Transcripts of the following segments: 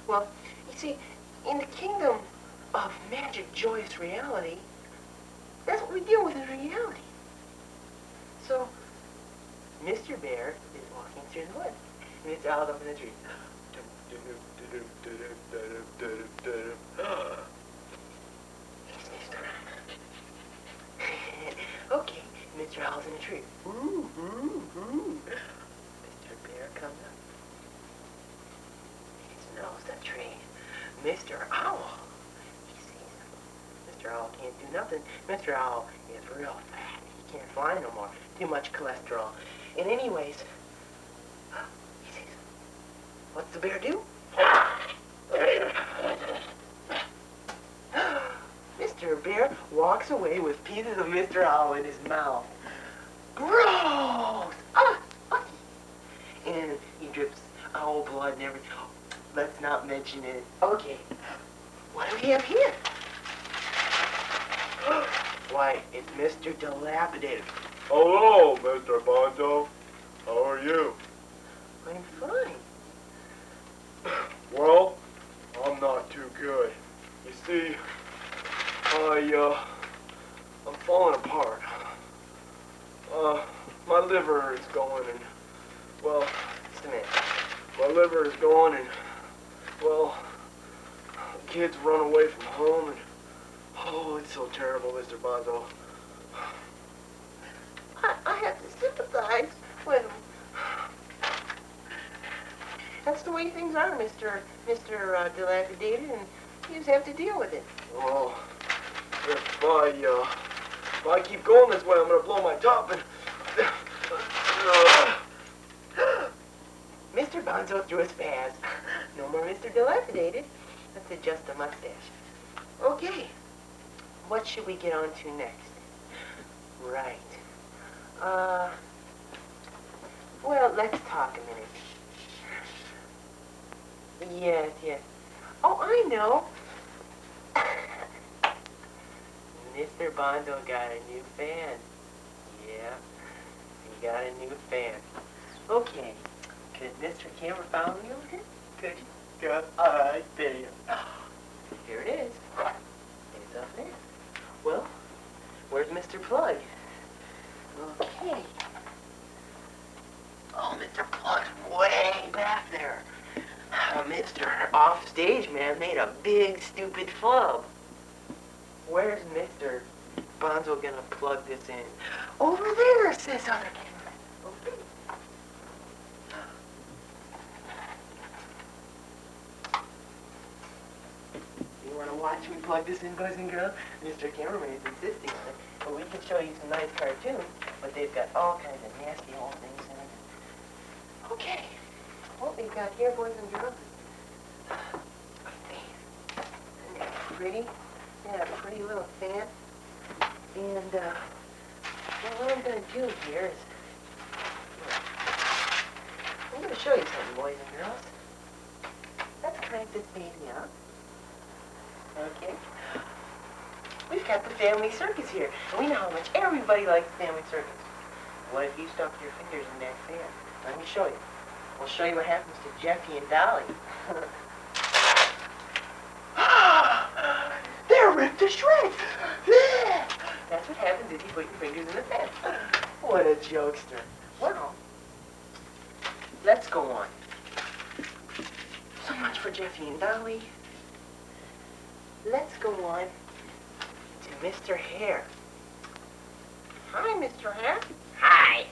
Well, you see, in the kingdom of magic, joyous reality, that's what we deal with is reality. So, Mr. Bear is walking through the woods, and it's out up in the tree. Okay, Mr. Owl's in a tree. Ooh, ooh, ooh. Mr. Bear comes up. He smells the tree. Mr. Owl. He sees him. Mr. Owl can't do nothing. Mr. Owl is real fat. He can't fly no more. Too much cholesterol. And anyways, he sees him. What's the bear do? Mr. Bear walks away with pieces of Mr. Owl in his mouth. Gross! And he drips owl blood and everything. Let's not mention it. Okay, what do we have here? Why, it's Mr. Dilapidated. Hello, Mr. Bonzo. How are you? I'm fine. Well, I'm not too good. You see, I'm falling apart. My liver is going and, well, Just a minute. my liver is going and, well, kids run away from home and, oh, it's so terrible, Mr. Bonzo. I have to sympathize with him. That's the way things are, Mr. Dilapidated, and you just have to deal with it. Well, if I keep going this way, I'm gonna blow my top and, Mr. Bonzo threw a spaz. No more Mr. Dilapidated. Let's adjust the mustache. Okay, what should we get on to next? Right. Well, let's talk a minute. Yes, yes. Oh, I know. Mr. Bonzo got a new fan. Yeah, he got a new fan. Okay, could Mr. Camera follow me over here? Could you? Good. All right, there you go. Here it is. It's up there. Well, where's Mr. Plug? Okay. Oh, Mr. Plug's way back there. Mr. Offstage Man made a big, stupid flub. Where's Mr. Bonzo gonna plug this in? Over there, says other cameraman. Okay. You wanna watch me plug this in, boys and girls? Mr. Cameraman is insisting on it. But we can show you some nice cartoons, but they've got all kinds of nasty old things in it. Okay. What we've got here, boys and girls, a fan. Isn't that pretty? Yeah, a pretty little fan. And, well, what I'm going to do here is, I'm going to show you something, boys and girls. Let's crank this baby up. Okay. We've got the family circus here, and we know how much everybody likes family circus. What if you stuck your fingers in that fan? Let me show you. I'll show you what happens to Jeffy and Dolly. They're ripped to shreds! That's what happens if you put your fingers in the fan. What a jokester. Well, let's go on. So much for Jeffy and Dolly. Let's go on to Mr. Hare. Hi, Mr. Hare. Hi.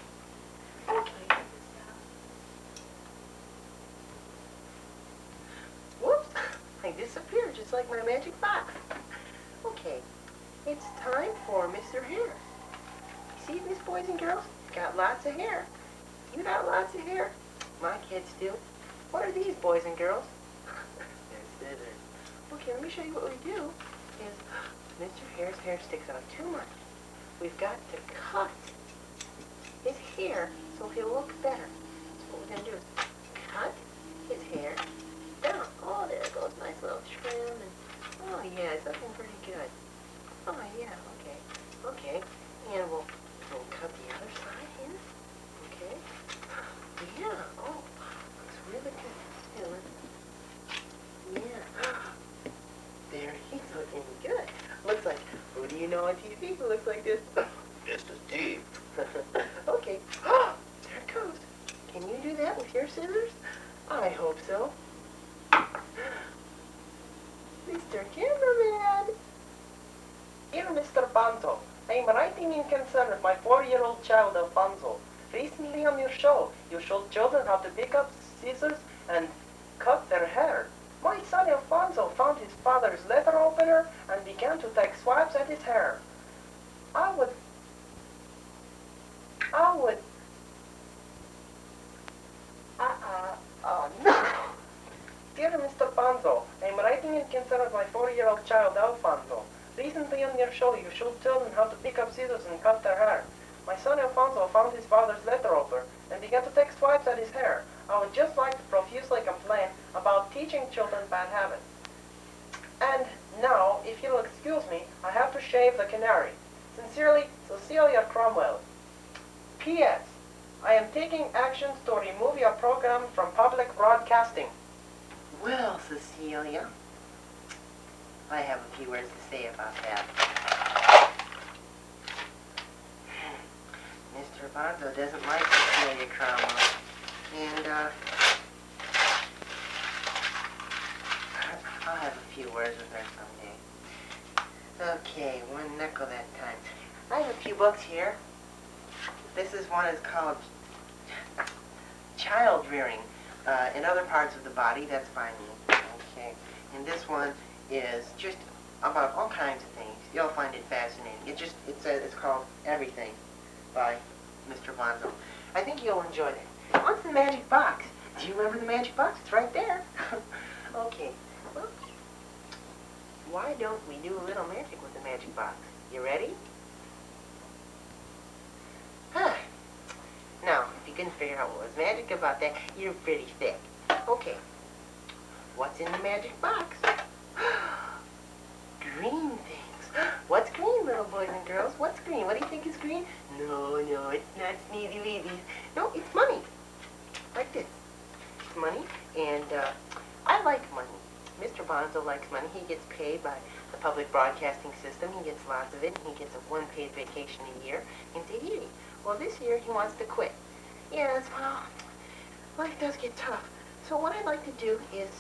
Okay. Whoops, I disappeared just like my magic box. Okay, it's time for Mr. Hare. See this, boys and girls? Got lots of hair. You got lots of hair. My kids do. What are these, boys and girls? They're scissors. Okay, let me show you what we do. Is Mr. Hare's hair sticks out too much. We've got to cut his hair so he'll look better. So what we're going to do is cut his hair down. Oh, there goes nice little trim. And oh, yeah, it's looking pretty good. Oh, yeah, okay. Okay, and we'll cut the other side here. Okay. Yeah, oh, looks really good. Yeah, know on TV who looks like this. It's the Steve. Okay. There it goes. Can you do that with your scissors? I hope so. Mr. Cameraman. Dear Mr. Bonzo, I am writing in concern of my 4-year-old child Alfonso. Recently on your show, you showed children how to pick up scissors and cut their hair. My son Alfonso found his father's letter opener and began to take swabs at his hair. I would... no! Dear Mr. Bonzo, I am writing in concern of my 4-year-old child Alfonso. Recently on your show, you showed children how to pick up scissors and cut their hair. My son Alfonso found his father's letter opener and began to take swipes at his hair. I would just like to profusely complain about teaching children bad habits. And now, if you'll excuse me, I have to shave the canary. Sincerely, Cecilia Cromwell. P.S. I am taking actions to remove your program from public broadcasting. Well, Cecilia, I have a few words to say about that. Mr. Bonzo doesn't like Cecilia Cromwell, and I'll have a few words with her someday. Okay, one knuckle that time. I have a few books here. This is one is called Child Rearing in Other Parts of the Body. That's by me. Okay, and this one is just about all kinds of things. You'll find it fascinating. It's called Everything by Mr. Bonzo. I think you'll enjoy it. What's the magic box? Do you remember the magic box? It's right there. Okay. Well, why don't we do a little magic with the magic box? You ready? Now, if you couldn't figure out what was magic about that, you're pretty thick. Okay. What's in the magic box? Green things. What's green, little boys and girls? What's green? What do you think is green? No, it's not sneezy weezies. No, it's money. Like this. It's money, and I like money. Mr. Bonzo likes money. He gets paid by the public broadcasting system. He gets lots of it. He gets a 1 paid vacation a year in Tahiti. Well, this year he wants to quit. Yes, well, life does get tough. So what I'd like to do is,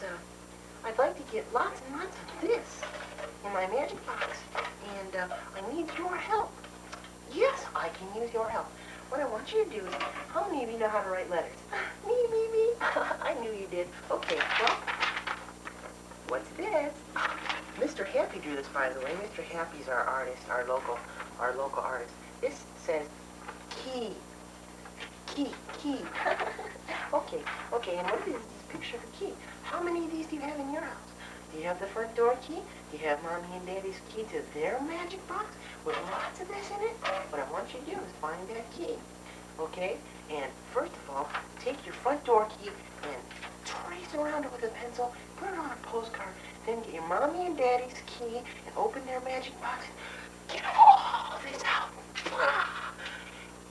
I'd like to get lots and lots of this in my magic box. And I need your help. Yes, I can use your help. What I want you to do is, how many of you know how to write letters? Me. I knew you did. Okay, well, what's this? Mr. Happy drew this, by the way. Mr. Happy's our artist, our local artist. This says key. Okay, and what is this picture of a key? How many of these do you have in your house? Do you have the front door key? Do you have Mommy and Daddy's key to their magic box with lots of this in it? What I want you to do is find that key, okay? And first of all, take your front door key and trace around it with a pencil, put it on a postcard, then get your Mommy and Daddy's key and open their magic box and get all this out.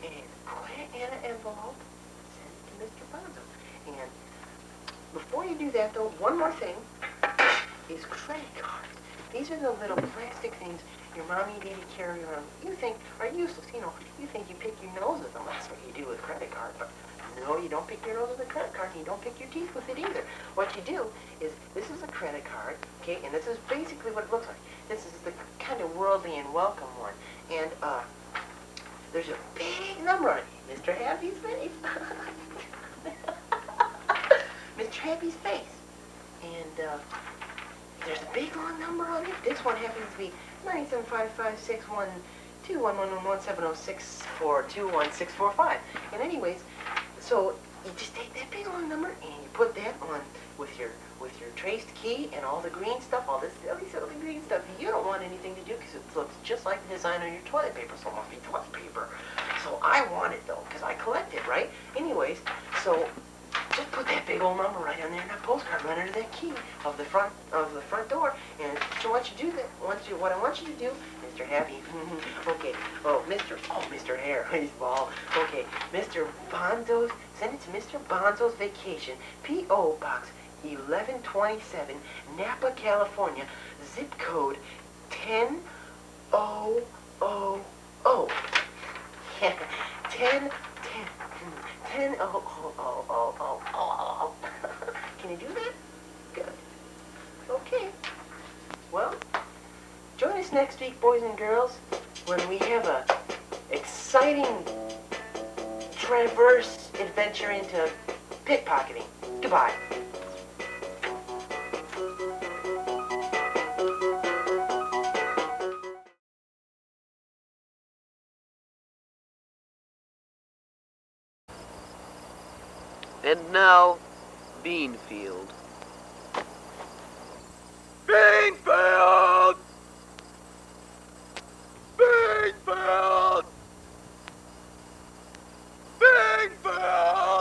And put it in an envelope, send it to Mr. Bonzo. And before you do that, though, one more thing is credit cards. These are the little plastic things your mommy and daddy carry around. You think are useless, you think you pick your nose with them. That's what you do with credit card. But no, you don't pick your nose with a credit card, and you don't pick your teeth with it either. What you do is, this is a credit card, okay, and this is basically what it looks like. This is the kind of worldly and welcome one. And, there's a big number on it. Mr. Happy's face. Mr. Happy's face. And, there's a big long number on it. This one happens to be 9755612111706421645. And anyways, so you just take that big long number and you put that on with your traced key and all the green stuff, all this silly green stuff. You don't want anything to do because it looks just like the design on your toilet paper, so it must be toilet paper. So I want it though, because I collect it, right? Anyways, so just put that big old number right on there in that postcard, right under that key of the front door. And so what I want you to do, Mr. Happy, okay, Mr. Hare, he's bald. Okay, Mr. Bonzo's, send it to Mr. Bonzo's Vacation, P.O. Box 1127, Napa, California, zip code 10, O, O, O. Yeah, 10, 10, 10, O, O, O, O, O, O, O. Can you do that? Good. Okay. Well, join us next week, boys and girls, when we have a exciting traverse adventure into pickpocketing. Goodbye. And now, Beanfield. Beanfield! Beanfield! Beanfield!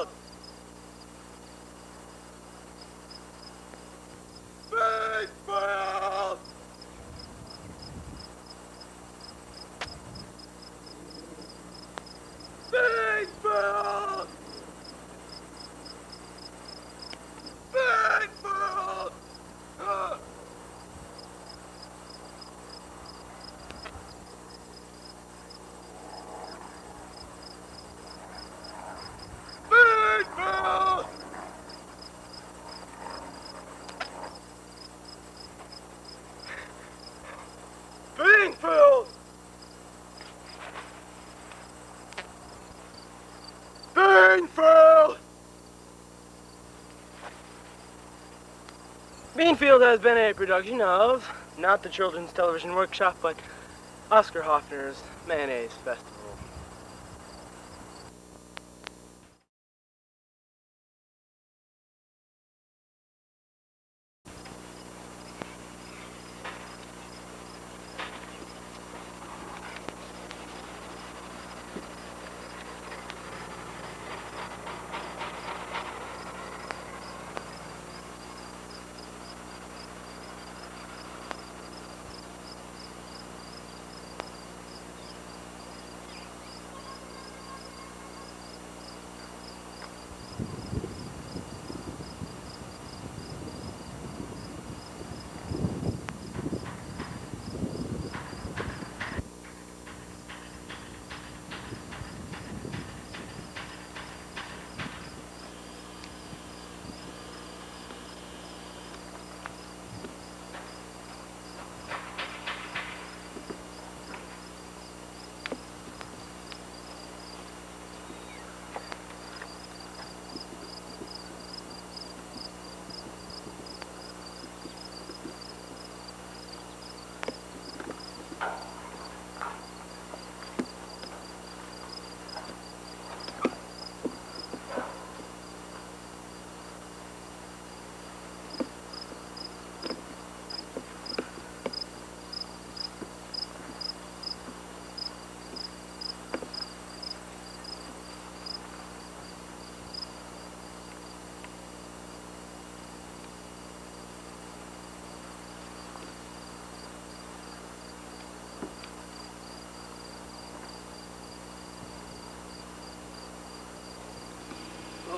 Beanfield! Beanfield! Beanfield! Beanfield! Beanfield! Beanfield! Beanfield has been a production of, not the Children's Television Workshop, but Oscar Hophner's Mayonnaise Festival.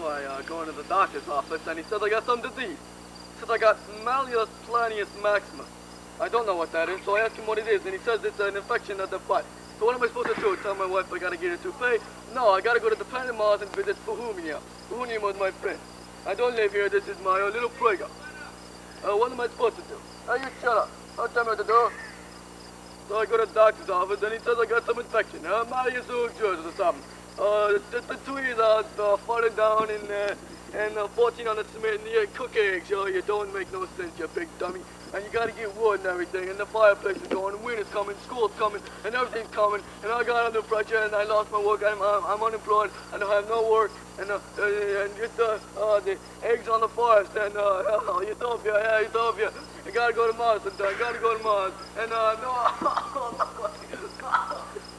I go into the doctor's office and he says I got some disease. He says I got Malleus planius maximus. I don't know what that is, so I ask him what it is, and he says it's an infection of the butt. So what am I supposed to do? Tell my wife I gotta get a toupee? No, I gotta go to the Panamas and visit Hophner. Hophner was my friend. I don't live here, this is my little playground. What am I supposed to do? Hey, you shut up. Don't tell me what to do. So I go to the doctor's office and he says I got some infection. Malleus or something. The trees are falling down and 14 on the cement and you cook eggs. Oh, you don't make no sense, you big dummy. And you gotta get wood and everything, and the fireplace is going, and winter's coming, school's coming, and everything's coming, and I got under pressure, and I lost my work, I'm unemployed, and I have no work, and just the eggs on the forest, and Utopia, yeah, Utopia. I gotta go to Mars sometime, gotta go to Mars, and no,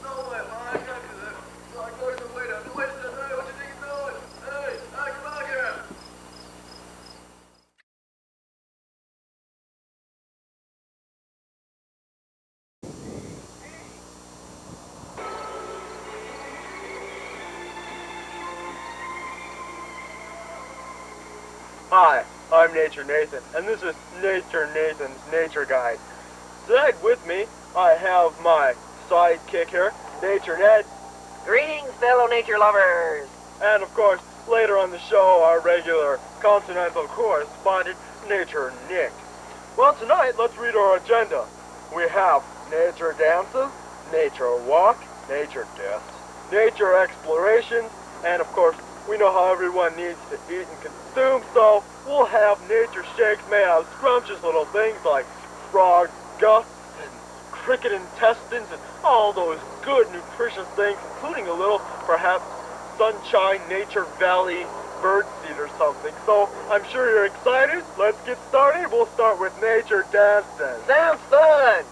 no way, man, I gotta do that. So I go to the waiter says, hey, what you think you're doing? Hey, come back here. Hi, I'm Nature Nathan, and this is Nature Nathan's Nature Guide. Tonight with me I have my sidekick here, Nature Ned, Greetings, fellow nature lovers. and of course, later on the show, our regular continental correspondent, Nature Nick. Well, tonight, let's read our agenda. We have nature dances, nature walk, nature deaths, nature explorations, and of course, we know how everyone needs to eat and consume, so we'll have nature shakes made out of scrumptious little things like frog guts and cricket intestines and all those good nutritious things, including a little, perhaps, Sunshine Nature Valley birdseed or something. So, I'm sure you're excited. Let's get started. We'll start with nature dances. Sounds fun.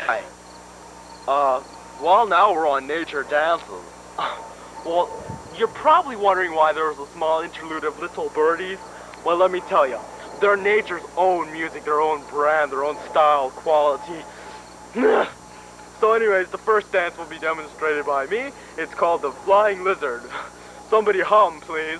Hi. Well, now we're on nature dances. Well, you're probably wondering why there's a small interlude of little birdies. Well, let me tell you. They're nature's own music, their own brand, their own style, quality. So anyways, the first dance will be demonstrated by me. It's called the Flying Lizard. Somebody hum, please.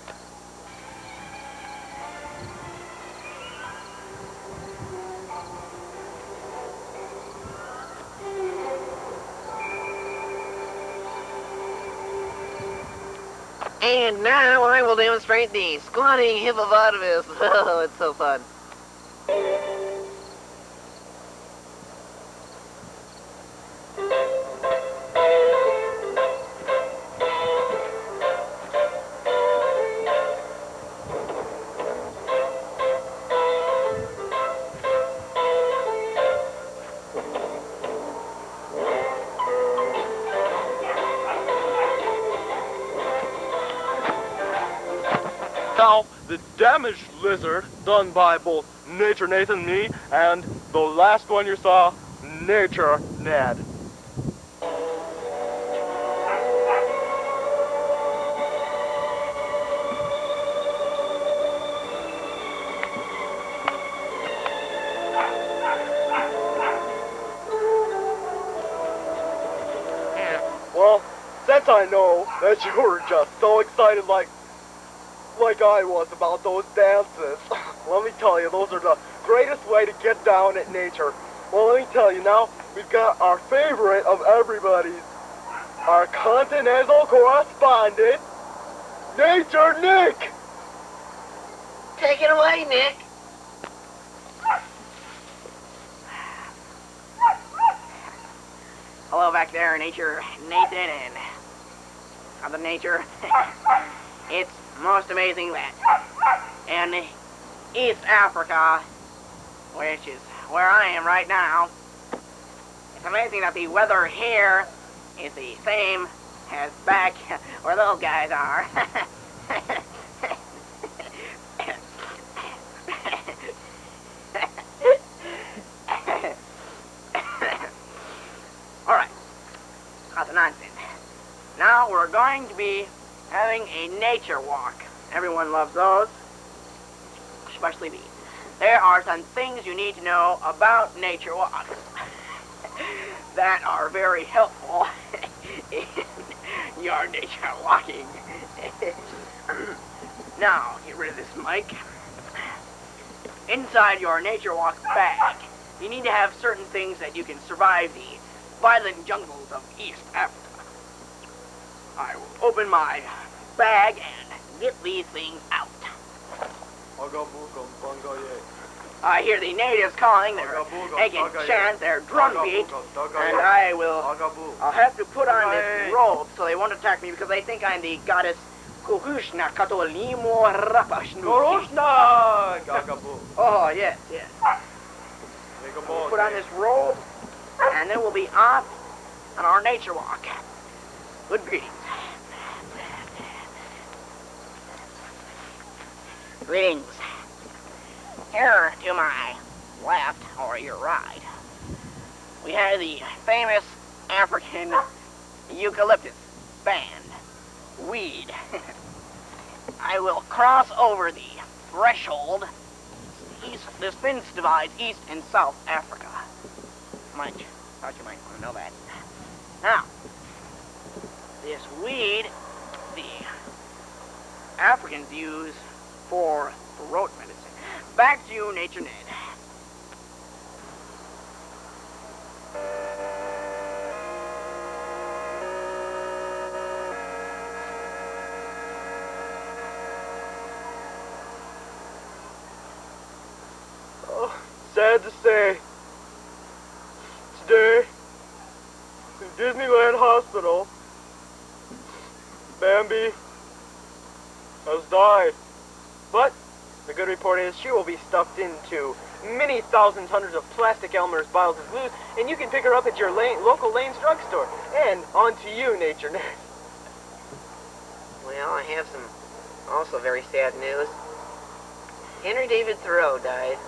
And now I will demonstrate the squatting hippopotamus. Oh, it's so fun. Now, the damaged lizard, done by both Nature Nathan me and the last one you saw, Nature Ned. Well, since I know that you were just so excited like I was about those dances, let me tell you, those are the greatest way to get down at nature. Well, let me tell you now, we've got our favorite of everybody's, our continental correspondent, Nature Nick! Take it away, Nick. Hello back there, Nature Nathan and other nature. It's most amazing that in East Africa, which is where I am right now, it's amazing that the weather here is the same as back where those guys are. Alright, that's nonsense. Now we're going to be having a nature walk. Everyone loves those, especially me. There are some things you need to know about nature walks that are very helpful in your nature walking. Now, get rid of this mic. Inside your nature walk bag, you need to have certain things that you can survive the violent jungles of East Africa. I will open my bag and get these things out. I hear the natives calling. They're making chants, their drum beat, and I'll have to put on this robe so they won't attack me because they think I'm the goddess Hophner Katolimo Rapashnu. Oh, yes. Put on this robe, and then we'll be off on our nature walk. Good greetings. Greetings. Here to my left, or your right, we have the famous African eucalyptus band, weed. I will cross over the threshold. This fence divides East and South Africa. Thought you might want to know that. Now, this weed, the Africans use for throat medicine. back to you, Nature Ned. Oh, sad to say, today, in Disneyland Hospital, Bambi has died. But the good report is she will be stuffed into many thousands, hundreds of plastic Elmer's vials of glue, and you can pick her up at your local Lane's drugstore. And on to you, Nature Ned. Well, I have some also very sad news. Henry David Thoreau died.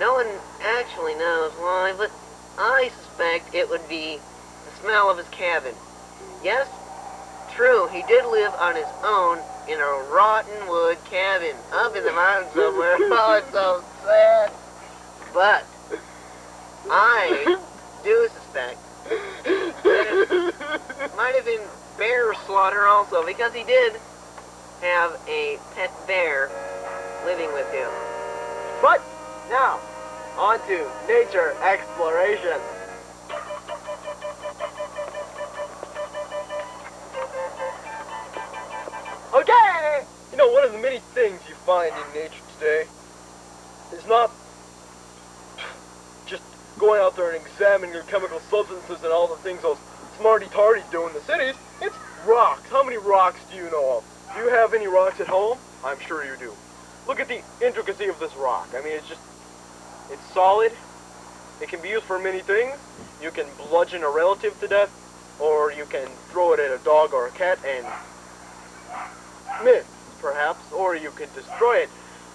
No one actually knows why, but I suspect it would be the smell of his cabin. Yes, true, he did live on his own in a rotten wood cabin up in the mountains somewhere. Oh, it's so sad. But I do suspect that it might have been bear slaughter also, because he did have a pet bear living with him. But now, on to nature exploration. Okay! You know, one of the many things you find in nature today is not just going out there and examining your chemical substances and all the things those smarty-tardies do in the cities. It's rocks. How many rocks do you know of? Do you have any rocks at home? I'm sure you do. Look at the intricacy of this rock. I mean, it's solid. It can be used for many things. You can bludgeon a relative to death, or you can throw it at a dog or a cat and miss, perhaps, or you could destroy it,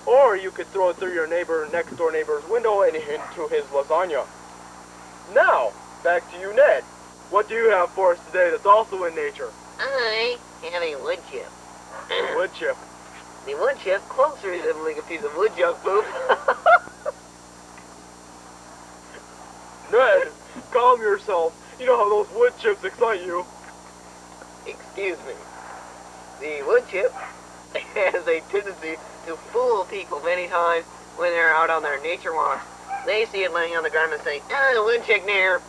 or you could throw it through your next door neighbor's window and into his lasagna. Now, back to you, Ned. What do you have for us today that's also in nature? I have a wood chip. Wood chip. The wood chip closer resembling a piece of wood junk poop. Ned, calm yourself. You know how those wood chips excite you. Excuse me. The wood chip has a tendency to fool people many times when they're out on their nature walks. They see it laying on the ground and say, the wood chip near.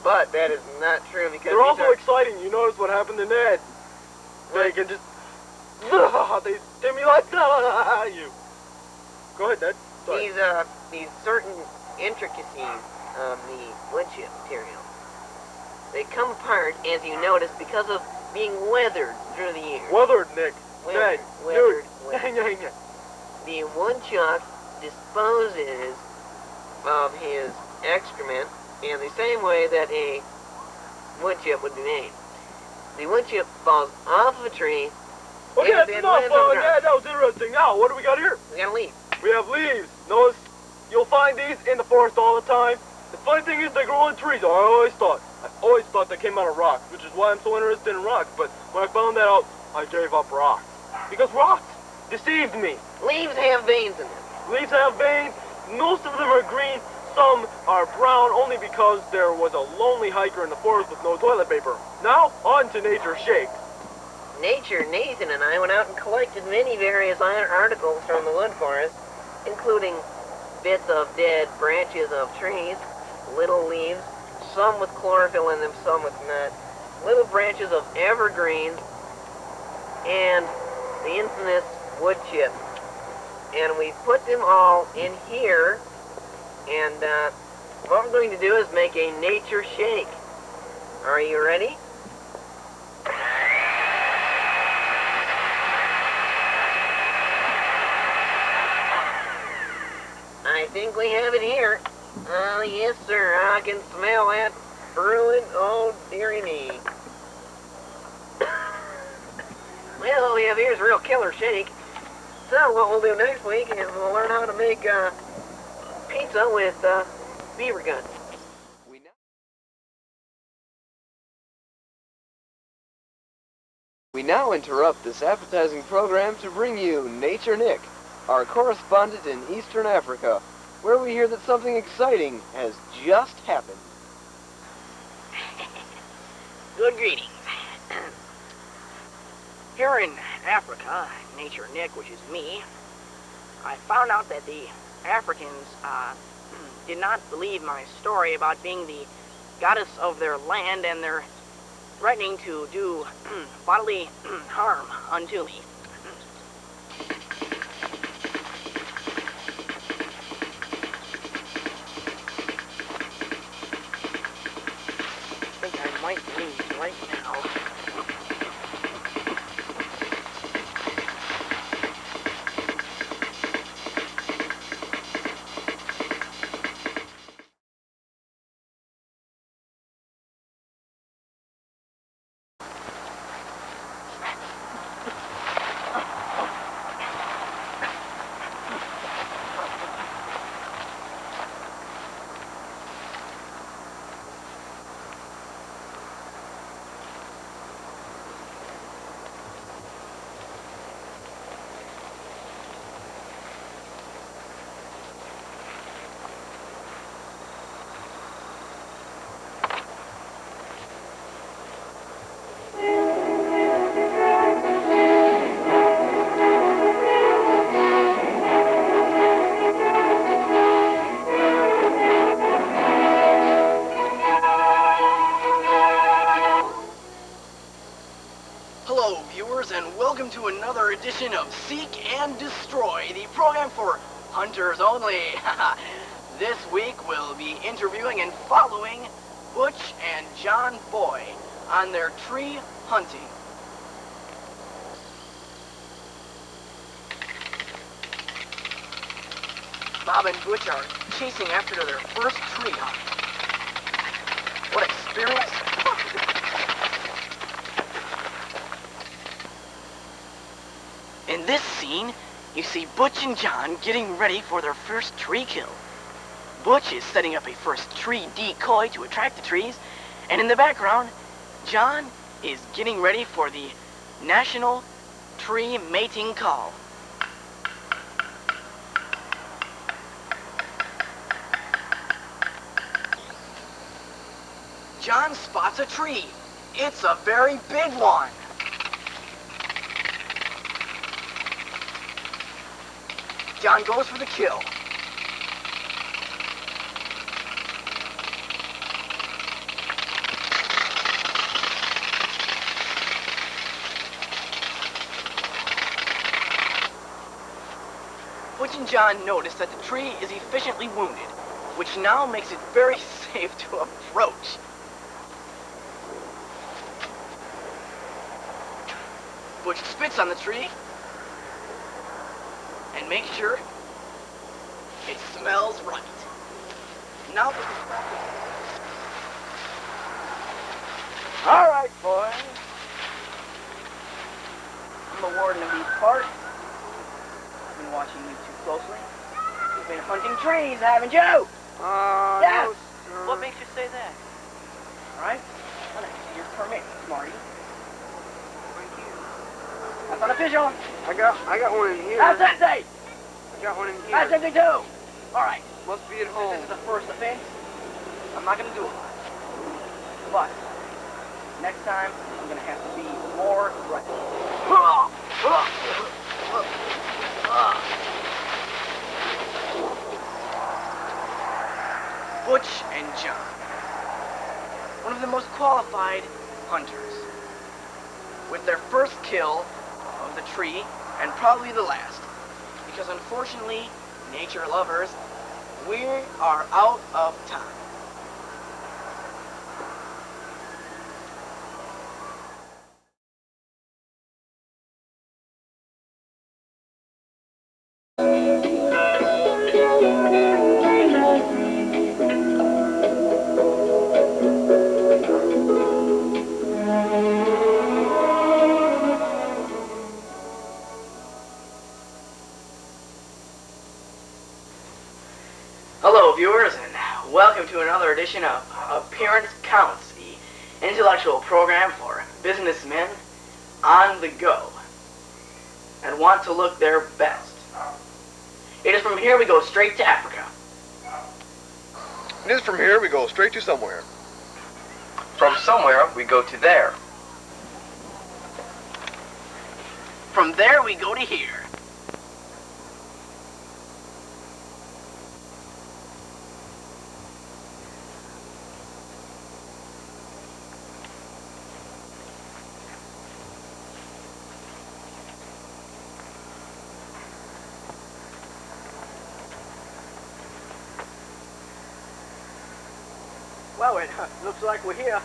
But that is not true, because they're also exciting. You notice what happened to Ned. They can just... they stimulate you. Go ahead, Ned. Sorry. These certain intricacies of the wood chip material, they come apart, as you notice, because of being weathered through the years. Weathered, Nick. Weathered, Ned. weathered, Dude. weathered. The woodchuck disposes of his excrement in the same way that a wood chip would be made. The wood chip falls off of a tree. Okay, and that's then enough. lands on the ground. Yeah, that was interesting. Now, what do we got here? We got a leaf. We have leaves. Notice, you'll find these in the forest all the time. The funny thing is they grow in trees. I always thought they came out of rocks, which is why I'm so interested in rocks. But when I found that out, I gave up rocks. Because rocks deceived me. Leaves have veins in them. Leaves have veins. Most of them are green. Some are brown only because there was a lonely hiker in the forest with no toilet paper. Now, on to Nature Shakes. Nature Nathan and I went out and collected many various articles from the wood forest, including bits of dead branches of trees, little leaves, some with chlorophyll in them, some with not, little branches of evergreens, and the infamous wood chip. And we put them all in here, and what we're going to do is make a nature shake. Are you ready? I think we have it here. Oh, yes, sir. I can smell that brewing. Oh, dearie me. Well, we have here's a real killer shake. So what we'll do next week is we'll learn how to make pizza with beaver guts. We now interrupt this appetizing program to bring you Nature Nick, our correspondent in Eastern Africa, where we hear that something exciting has just happened. Good greetings. Here in Africa, Nature Nick, which is me, I found out that the Africans did not believe my story about being the goddess of their land, and they're threatening to do bodily harm unto me. I think I might leave right now. Hello, viewers, and welcome to another edition of Seek and Destroy, the program for hunters only. This week we'll be interviewing and following Butch and John Boy on their tree hunting. Bob and Butch are chasing after their first tree hunt. What experience! In this scene, you see Butch and John getting ready for their first tree kill. Butch is setting up a first tree decoy to attract the trees, and in the background, John is getting ready for the National Tree Mating Call. John spots a tree. It's a very big one. John goes for the kill. Butch and John notice that the tree is efficiently wounded, which now makes it very safe to approach. Butch spits on the tree and make sure it smells right. Now All right, boys. I'm the warden of these parts. I've been watching you too closely. You've been hunting trees, haven't you? Yeah. No, sir. What makes you say that? All right. Well, let's see your permit, Smarty. That's unofficial. I got one in here. That's empty. I got one in here. That's empty too. All right. Must be at This home. is the first offense. I'm not gonna do it. But next time, I'm gonna have to be more aggressive. Butch and John, one of the most qualified hunters, with their first kill of the tree, and probably the last, because unfortunately, nature lovers, we are out of time. Hello, viewers, and welcome to another edition of Appearance Counts, the intellectual program for businessmen on the go and want to look their best. It is from here we go straight to Africa. It is from here we go straight to somewhere. From somewhere, we go to there. From there we go to here. Well, it looks like we're here.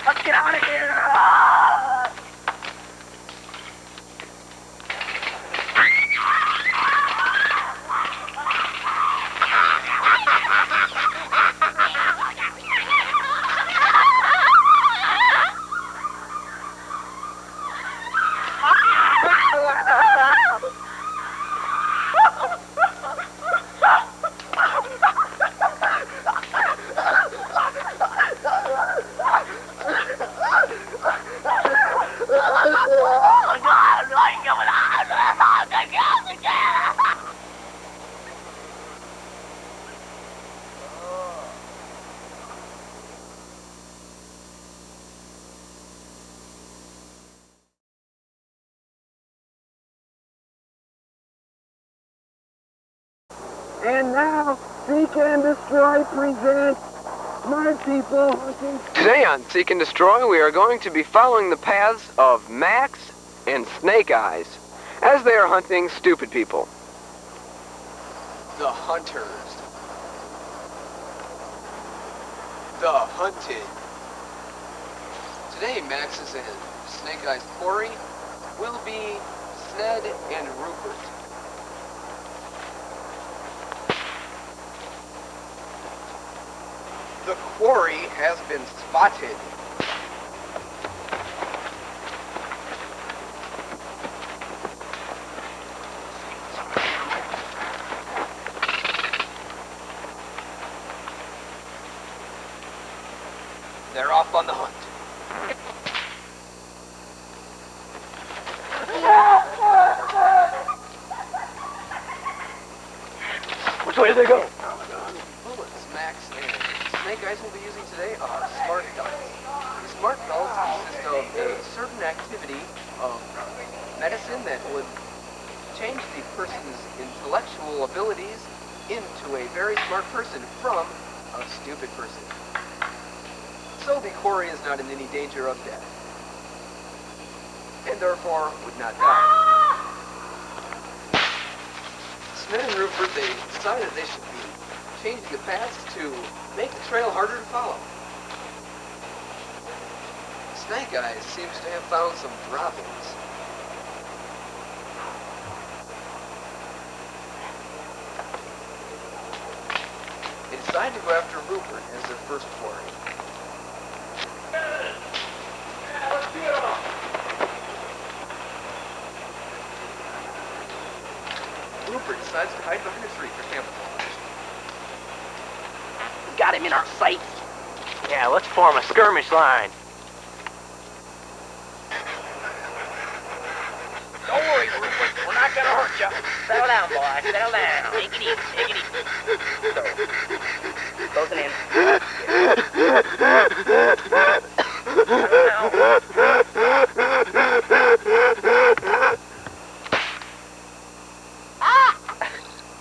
Let's get out of here! And now, Seek and Destroy presents Smart People Hunting. Today on Seek and Destroy, we are going to be following the paths of Max and Snake Eyes as they are hunting stupid people. The hunters. The hunted. Today, Max's and Snake Eyes' quarry will be Sned and Rupert. The quarry has been spotted. They're off on the hunt. Which way did they go? Bullets, Max, and Snake Eyes will be using today are smart belts. The smart belts consist of a certain activity of medicine that would change the person's intellectual abilities into a very smart person from a stupid person. So the quarry is not in any danger of death, and therefore would not die. Sned and Rupert, they decided they should be changing the paths to make the trail harder to follow. Snake Eyes seems to have found some droppings. They decided to go after Rupert as their first quarry. Rupert decides to hide behind a tree for camouflage. We got him in our sights. Yeah, let's form a skirmish line. Don't worry, Rupert. We're not gonna hurt you. Settle down, boy. Settle down. Take it easy. Take it easy. So, closing in.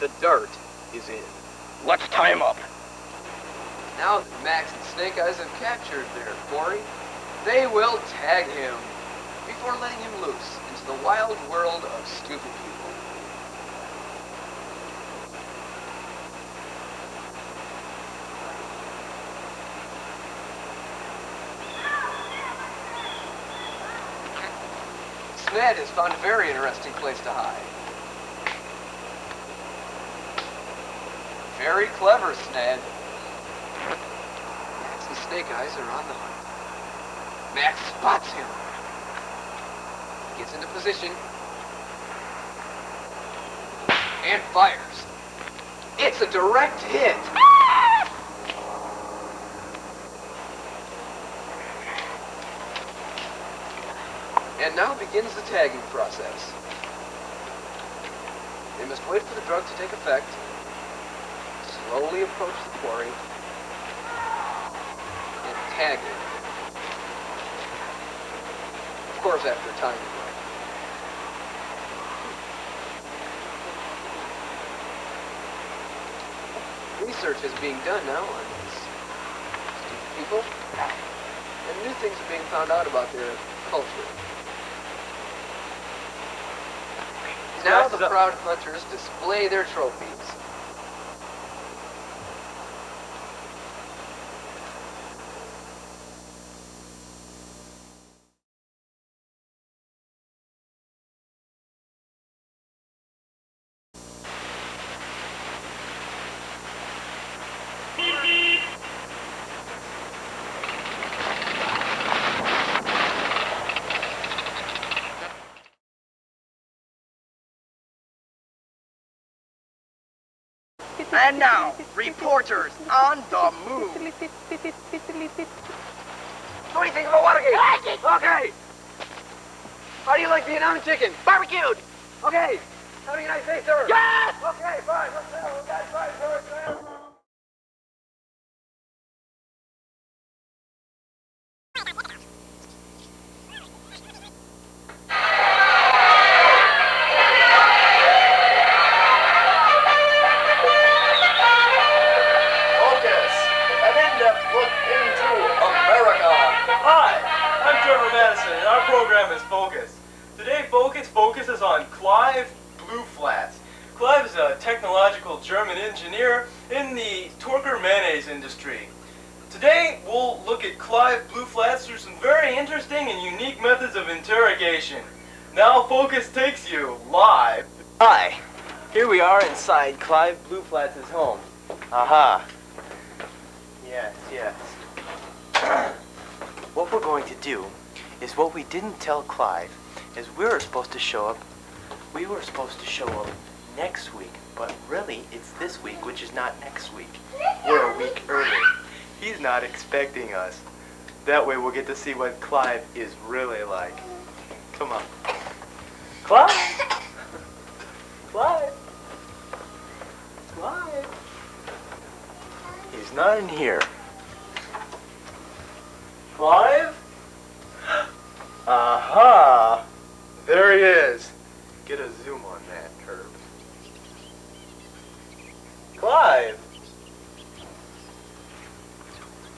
The dart is in. Let's tie him up. Now that Max and Snake Eyes have captured their quarry, they will tag him before letting him loose into the wild world of stupid people. Sned has found a very interesting place to hide. Very clever, Sned. Max and Snake Eyes are on the hunt. Max spots him. Gets into position. And fires. It's a direct hit. And now begins the tagging process. They must wait for the drug to take effect, slowly approach the quarry, and tag it. Of course, after time is right. Research is being done now on these stupid people, and new things are being found out about their culture. Now the proud hunters display their trophies. And now, reporters on the move. What do you think of a Watergate? Okay. How do you like Vietnam chicken? Barbecued! Okay. How do you United States, sir? Yes! Okay, fine. Let's go. Guys, fine, sir. Today, Focus focuses on Clive Blue Flats. Clive is a technological German engineer in the Torker mayonnaise industry. Today, we'll look at Clive Blue Flats through some very interesting and unique methods of interrogation. Now, Focus takes you live. Hi, here we are inside Clive Blue Flats' home. Aha. Yes, yes. What we're going to do is what we didn't tell Clive, is we were supposed to show up next week, but really it's this week, which is not next week. We're a week early. He's not expecting us. That way we'll get to see what Clive is really like. Come on. Clive! Clive! Clive! He's not in here. Clive? Aha! There he is. Get a zoom on that, Herb. Clive!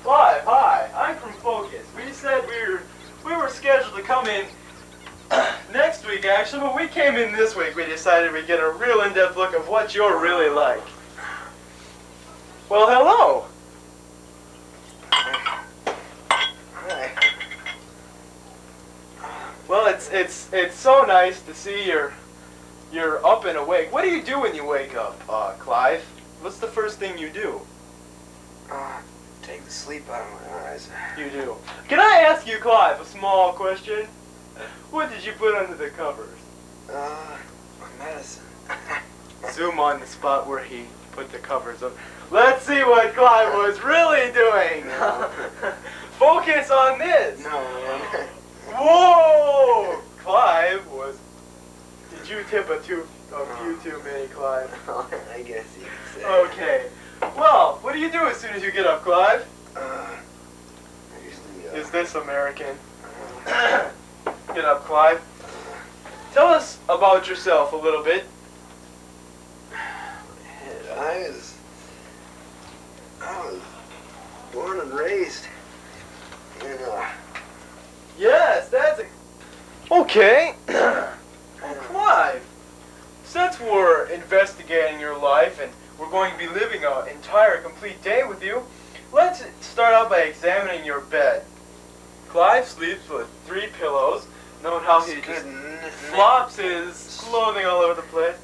Clive, hi. I'm from Focus. We said we were scheduled to come in next week, actually, but we came in this week. We decided we'd get a real in-depth look of what you're really like. Well, hello. Well, it's so nice to see you're up and awake. What do you do when you wake up, Clive? What's the first thing you do? Take the sleep out of my eyes. You do. Can I ask you, Clive, a small question? What did you put under the covers? Medicine. Zoom on the spot where he put the covers up. Let's see what Clive was really doing. No. Focus on this. No, man. Whoa! Clive was... Did you tip a few too many, Clive? I guess you could say. Okay. Well, what do you do as soon as you get up, Clive? I usually, Is this American? Get up, Clive. Tell us about yourself a little bit. I was born and raised in, Yes, that's a... Okay. Well, Clive, since we're investigating your life and we're going to be living an entire complete day with you, let's start out by examining your bed. Clive sleeps with 3 pillows. Note how he just... flops his clothing all over the place.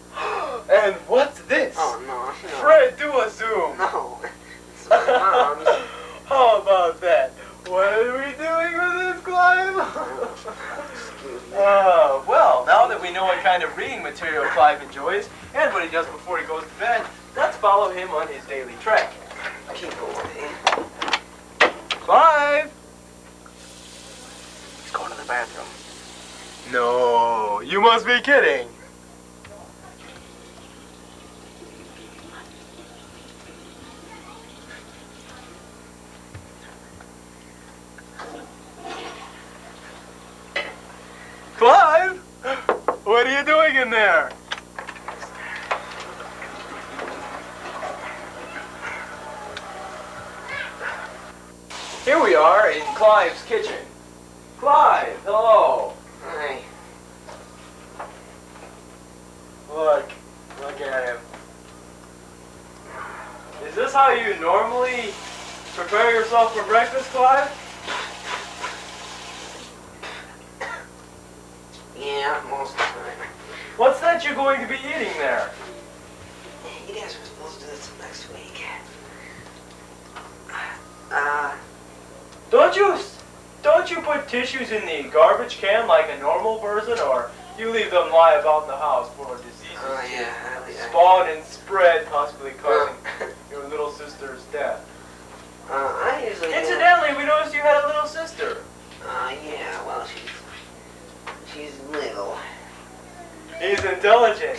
And what's this? Oh, no. Fred, do a zoom. No. It's my mom's. How about that? What are we doing with this, Clive? Well, now that we know what kind of reading material Clive enjoys and what he does before he goes to bed, let's follow him on his daily trek. Keep away. Clive! He's going to the bathroom. No, you must be kidding. Clive! What are you doing in there? Here we are in Clive's kitchen. Clive, hello. Hi. Look at him. Is this how you normally prepare yourself for breakfast, Clive? Yeah, most of the time. What's that you're going to be eating there? You guys were supposed to do this next week. Don't you put tissues in the garbage can like a normal person, or you leave them lie about in the house for diseases Oh, yeah. spawn and spread, possibly causing your little sister's death? I usually Incidentally, we noticed you had a little sister. yeah, well, she's little. He's intelligent.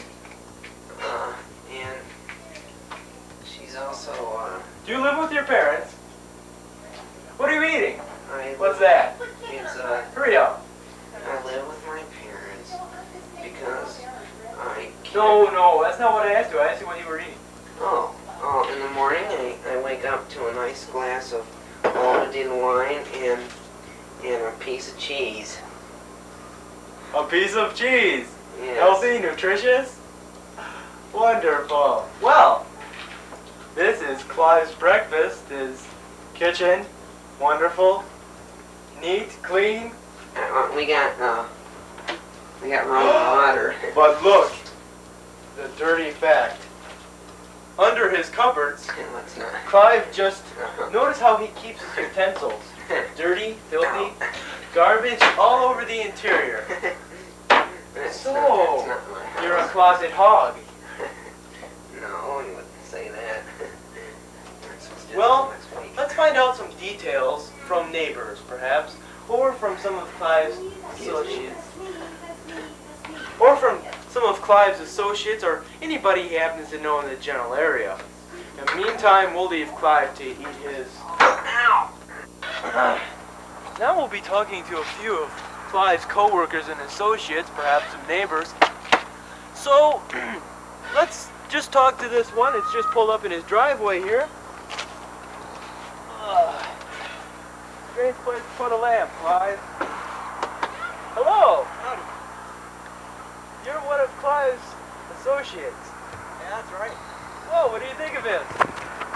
And she's also, Do you live with your parents? What are you eating? I What's that? It's, Hurry up. I live with my parents because I can't. No, that's not what I asked you. I asked you what you were eating. Oh, in the morning I wake up to a nice glass of Almaden wine and a piece of cheese. A piece of cheese. Yes. Healthy, nutritious. Wonderful. Well, this is Clive's breakfast. His kitchen, wonderful, neat, clean. We got running water. But look, the dirty fact. Under his cupboards, Let's not. Clive just notice how he keeps his utensils. Dirty, filthy, garbage all over the interior. That's So, not my house. you're a closet hog. No, you wouldn't say that. That's what's just Well, next week. let's find out some details from neighbors, perhaps, or from some of Clive's associates. Or from some of Clive's associates, or anybody he happens to know in the general area. In the meantime, we'll leave Clive to eat his... Ow! Now we'll be talking to a few of Clive's co-workers and associates, perhaps some neighbors. So, let's just talk to this one. It's just pulled up in his driveway here. Great place to put a lamp, Clive. Hello. Howdy. You're one of Clive's associates. Yeah, that's right. Whoa, what do you think of him?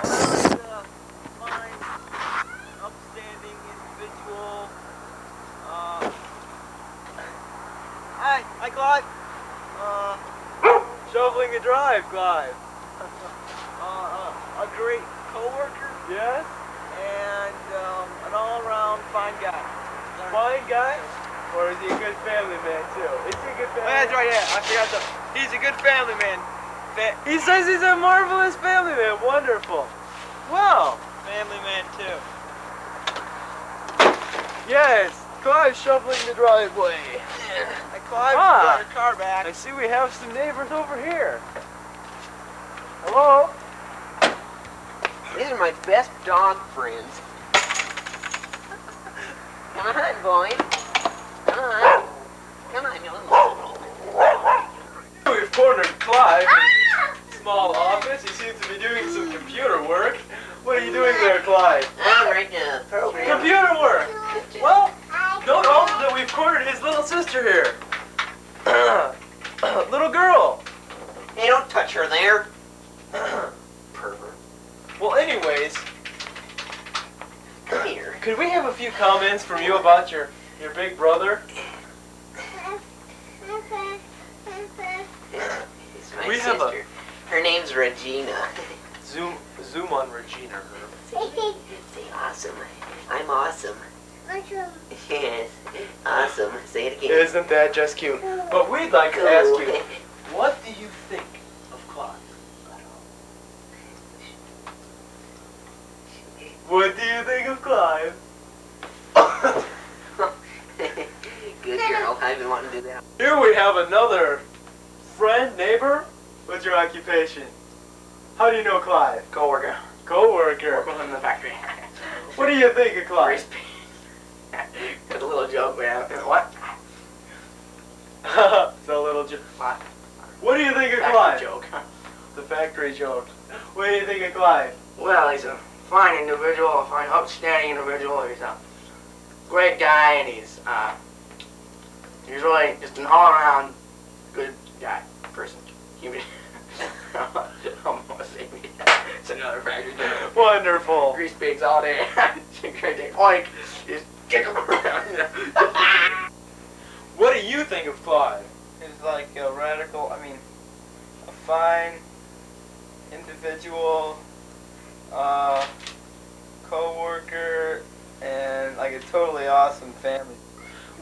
He's a fine, upstanding individual. Hi, Clive. Shoveling the drive, Clive. A great co-worker Yes? and an all-around fine guy. Fine guy? Or is he a good family man, too? Is he a good family That's right, yeah. I forgot that. He's a good family man. He says he's a marvelous family man. Wonderful. Well, Family man, too. yes, Clive's shoveling the driveway. Hey, Clive, Ah. got your car back. I see we have some neighbors over here. Hello? These are my best dog friends. Come on, boy. Come on. Come on, you little... We've cornered Clive in his small office. He seems to be doing some computer work. What are you doing there, Clive? I'm right now. Program. Computer work! Well, note also that we've cornered his little sister here. Little girl. Hey, don't touch her there. Pervert. Well, anyways, Come here. could we have a few comments from you about your big brother? my We have a- sister. Her name's Regina. Zoom on Regina. Say awesome. I'm awesome. Yes, awesome. Say it again. Isn't that just cute? But we'd like to ask you, what do you think of Clive? What do you think of Clive? Good girl. I've been wanting to do that. Here we have another friend, neighbor. What's your occupation? How do you know Clive? Co-worker. Co-worker. Work with him in the factory. What do you think of Clive? It's a little joke, man. What? It's a little joke. What? What do you think of Factory Clive? joke. The factory joke. What do you think of Clive? Well, he's a fine individual, a fine, upstanding individual. He's a great guy, and he's really just an all-around good guy, person, human. It's another factory joke. Wonderful. Grease pigs all day. Great day. Oink. Just kick them around. What do you think of Clive? He's like a radical, a fine individual, co-worker, and like a totally awesome family.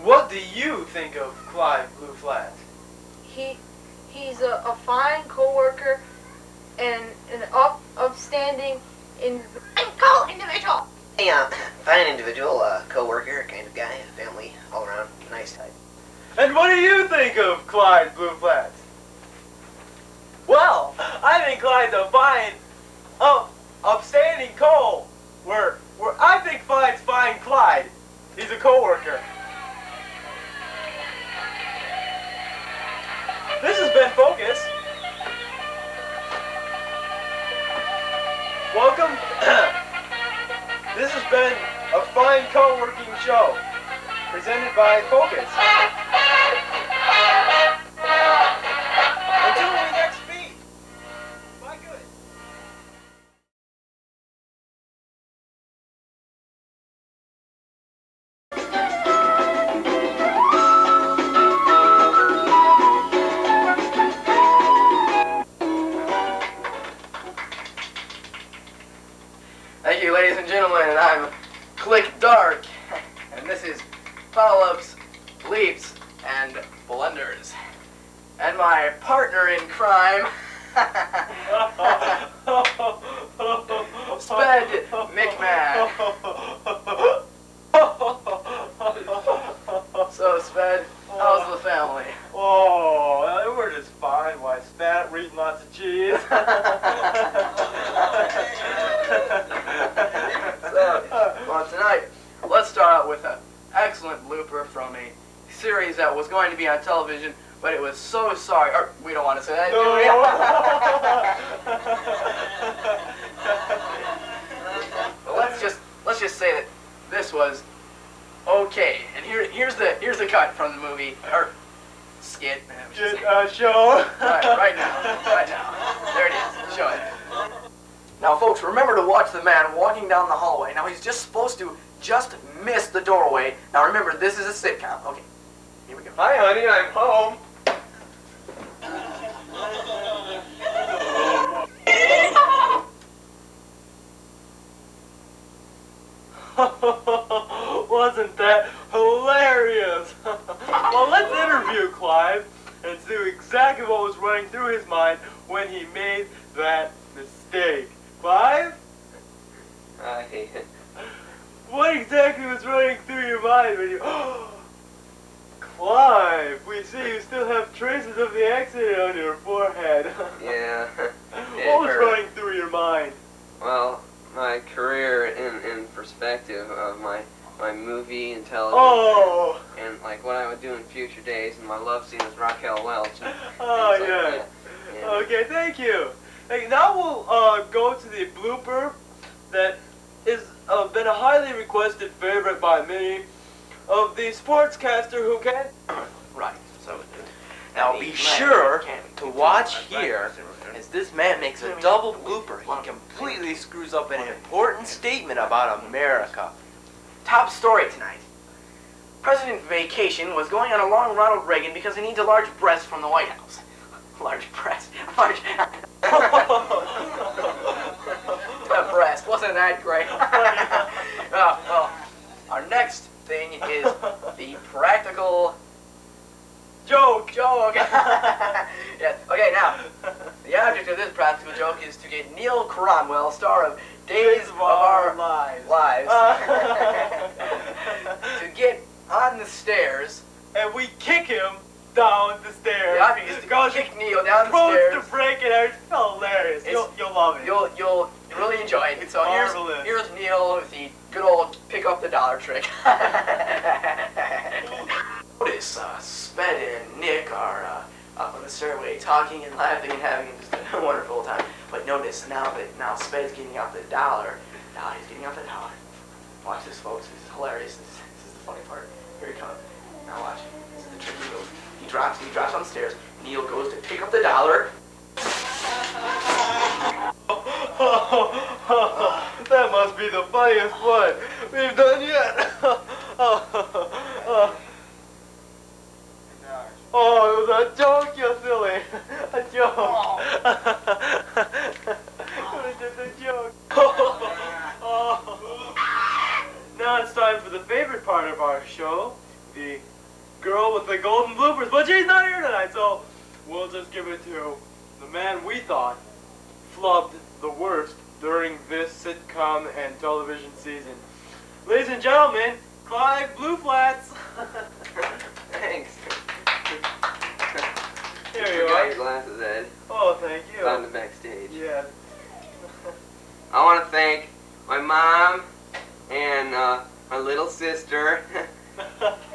What do you think of Clive Blue Flat? He's a fine co-worker and an upstanding individual. Hey, fine individual, co-worker kind of guy, family, all around, nice type. And what do you think of Clyde Blue Flats? Well, I think Clyde's a fine, upstanding I think Clyde's fine Clyde. He's a co-worker. This has been Focus. Welcome. This has been a fine co-working show presented by Focus. Until we next meet. Bye good. Thank you, ladies and gentlemen, and I'm Click Dark, and this is Follow-Ups, Leaps, and Blunders. And my partner in crime, Sped McMahon. So, Sped, how's the family? Oh, we're just fine. Why, Spat, we're eating lots of cheese. Well, tonight, let's start out with an excellent blooper from a series that was going to be on television, but it was so sorry. Or, we don't want to say that, do we? But let's just say that this was okay. And here's the cut from the movie or skit. Show. Right now. There it is. Show it. Now, folks, remember to watch the man walking down the hallway. Now, he's just supposed to just miss the doorway. Now, remember, this is a sitcom. Okay, here we go. Hi, honey, I'm home. Wasn't that hilarious? Well, let's interview Clive and see exactly what was running through his mind when he made that mistake. Clive? I hate it. What exactly was running through your mind when you... Clive, we see you still have traces of the accident on your forehead. Yeah. What was running through your mind? Well, my career in perspective of my movie and television. Oh! And like what I would do in future days, and my love scene with Raquel Welch. And Oh, things like yeah. that. Yeah. Okay, thank you. Hey, now we'll go to the blooper that is been a highly requested favorite by many of the sportscaster who can. Right. So Now be sure to watch here as this man makes a double blooper. He completely screws up an important statement about America. top story tonight. President Vacation was going on a long Ronald Reagan because he needs a large breast from the White House. Large breast. Large. The breast. Wasn't that great? Well, our next thing is the practical Joke. Yes. Okay, now, the object of this practical joke is to get Neil Cromwell, star of Days of Our Lives, to get on the stairs. And we kick him down the stairs. The object is to kick Neil down the Throats stairs. to break it out. It's hilarious. You'll love it. You'll really enjoy it. It's So marvelous. here's Neil with the good old pick up the dollar trick. Notice Sped and Nick are up on the stairway talking and laughing and having just a wonderful time. But notice now Sped's getting out the dollar. Now he's getting out the dollar. Watch this, folks. This is hilarious. This is the funny part. Here he comes. Now watch. This is the trick he goes. He drops on the stairs. Neil goes to pick up the dollar. That must be the funniest one we've done yet. Oh, it was a joke, you silly. A joke. It was just a joke. Now it's time for the favorite part of our show, the girl with the golden bloopers. But she's not here tonight, so we'll just give it to the man we thought flubbed the worst during this sitcom and television season. Ladies and gentlemen, Clive Blue Flats. Thanks. Here You you got are. your glasses, Ed. Oh, thank you. Found it backstage. Yeah. I want to thank my mom and my little sister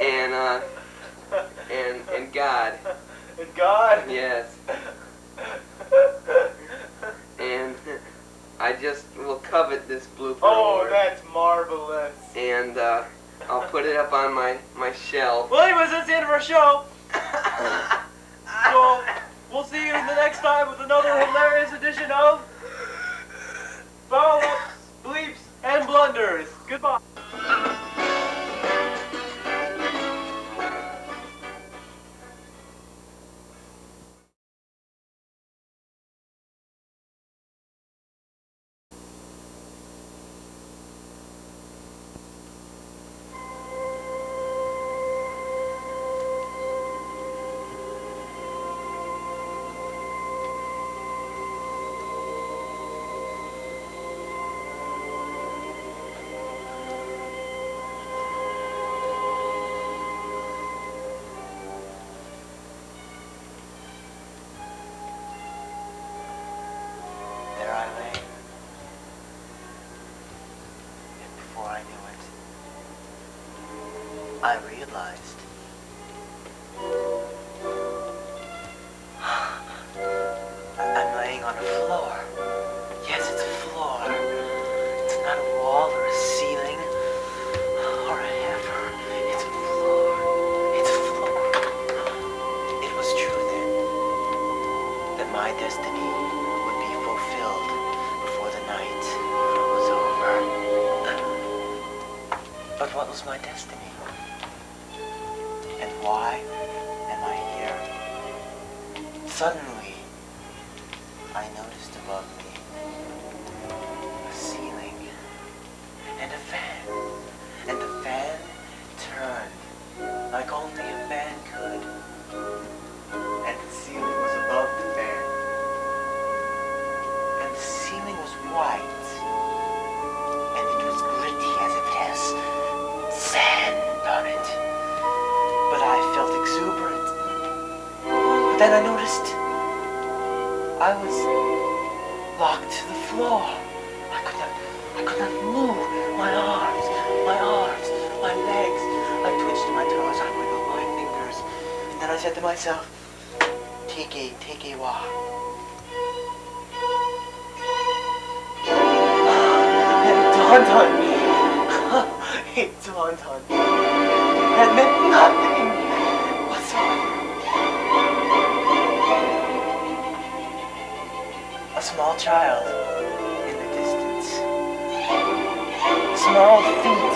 and God. And God. Yes. And I just will covet this blooper Oh, award. that's marvelous. And I'll put it up on my shelf. Well, anyways, that's the end of our show. So, we'll see you the next time with another hilarious edition of Foul-Ups, Bleeps, and Blunders. Goodbye. There I lay. And before I knew it, I realized I'm laying on a floor. Yes, it's a floor. It's not a wall or a ceiling or a heifer. It's a floor. It's a floor. It was true then that my destiny would be fulfilled before the night was over. But what was my destiny? And why am I here? Suddenly, I noticed above me a ceiling and a fan. And the fan turned like only a fan could. And the ceiling was above the fan. And the ceiling was white. And it was gritty as if it has sand on it. But I felt exuberant. But then I noticed I was locked to the floor. I could not move my arms, my legs. I twitched my toes, I wiggled my fingers. And then I said to myself, take a walk. And it dawned on me. It dawned on me. That meant nothing whatsoever. A small child in the distance. Small feet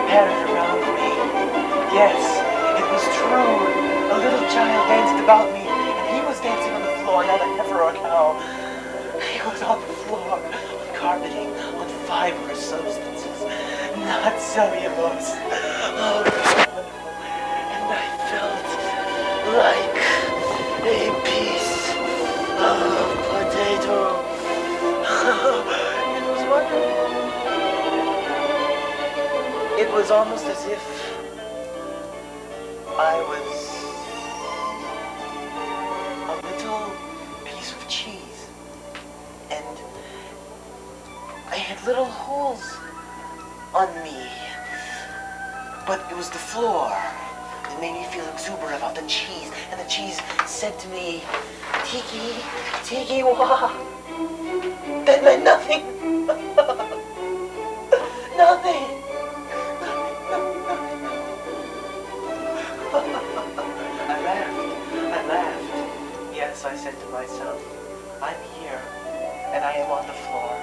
pattered around me. Yes, it was true. A little child danced about me, and he was dancing on the floor. had a heifer or a cow. He was on the floor, on carpeting, on fibrous substances, not cellulose. Oh, it was wonderful. And I felt like a piece of potato. It was wonderful. It was almost as if I was a little piece of cheese, and I had little holes on me, but it was the floor that made me feel exuberant about the cheese, and the cheese said to me, Tiki, Tiki wa. That meant nothing. Nothing. I laughed. Yes, I said to myself, I'm here, and I am on the floor.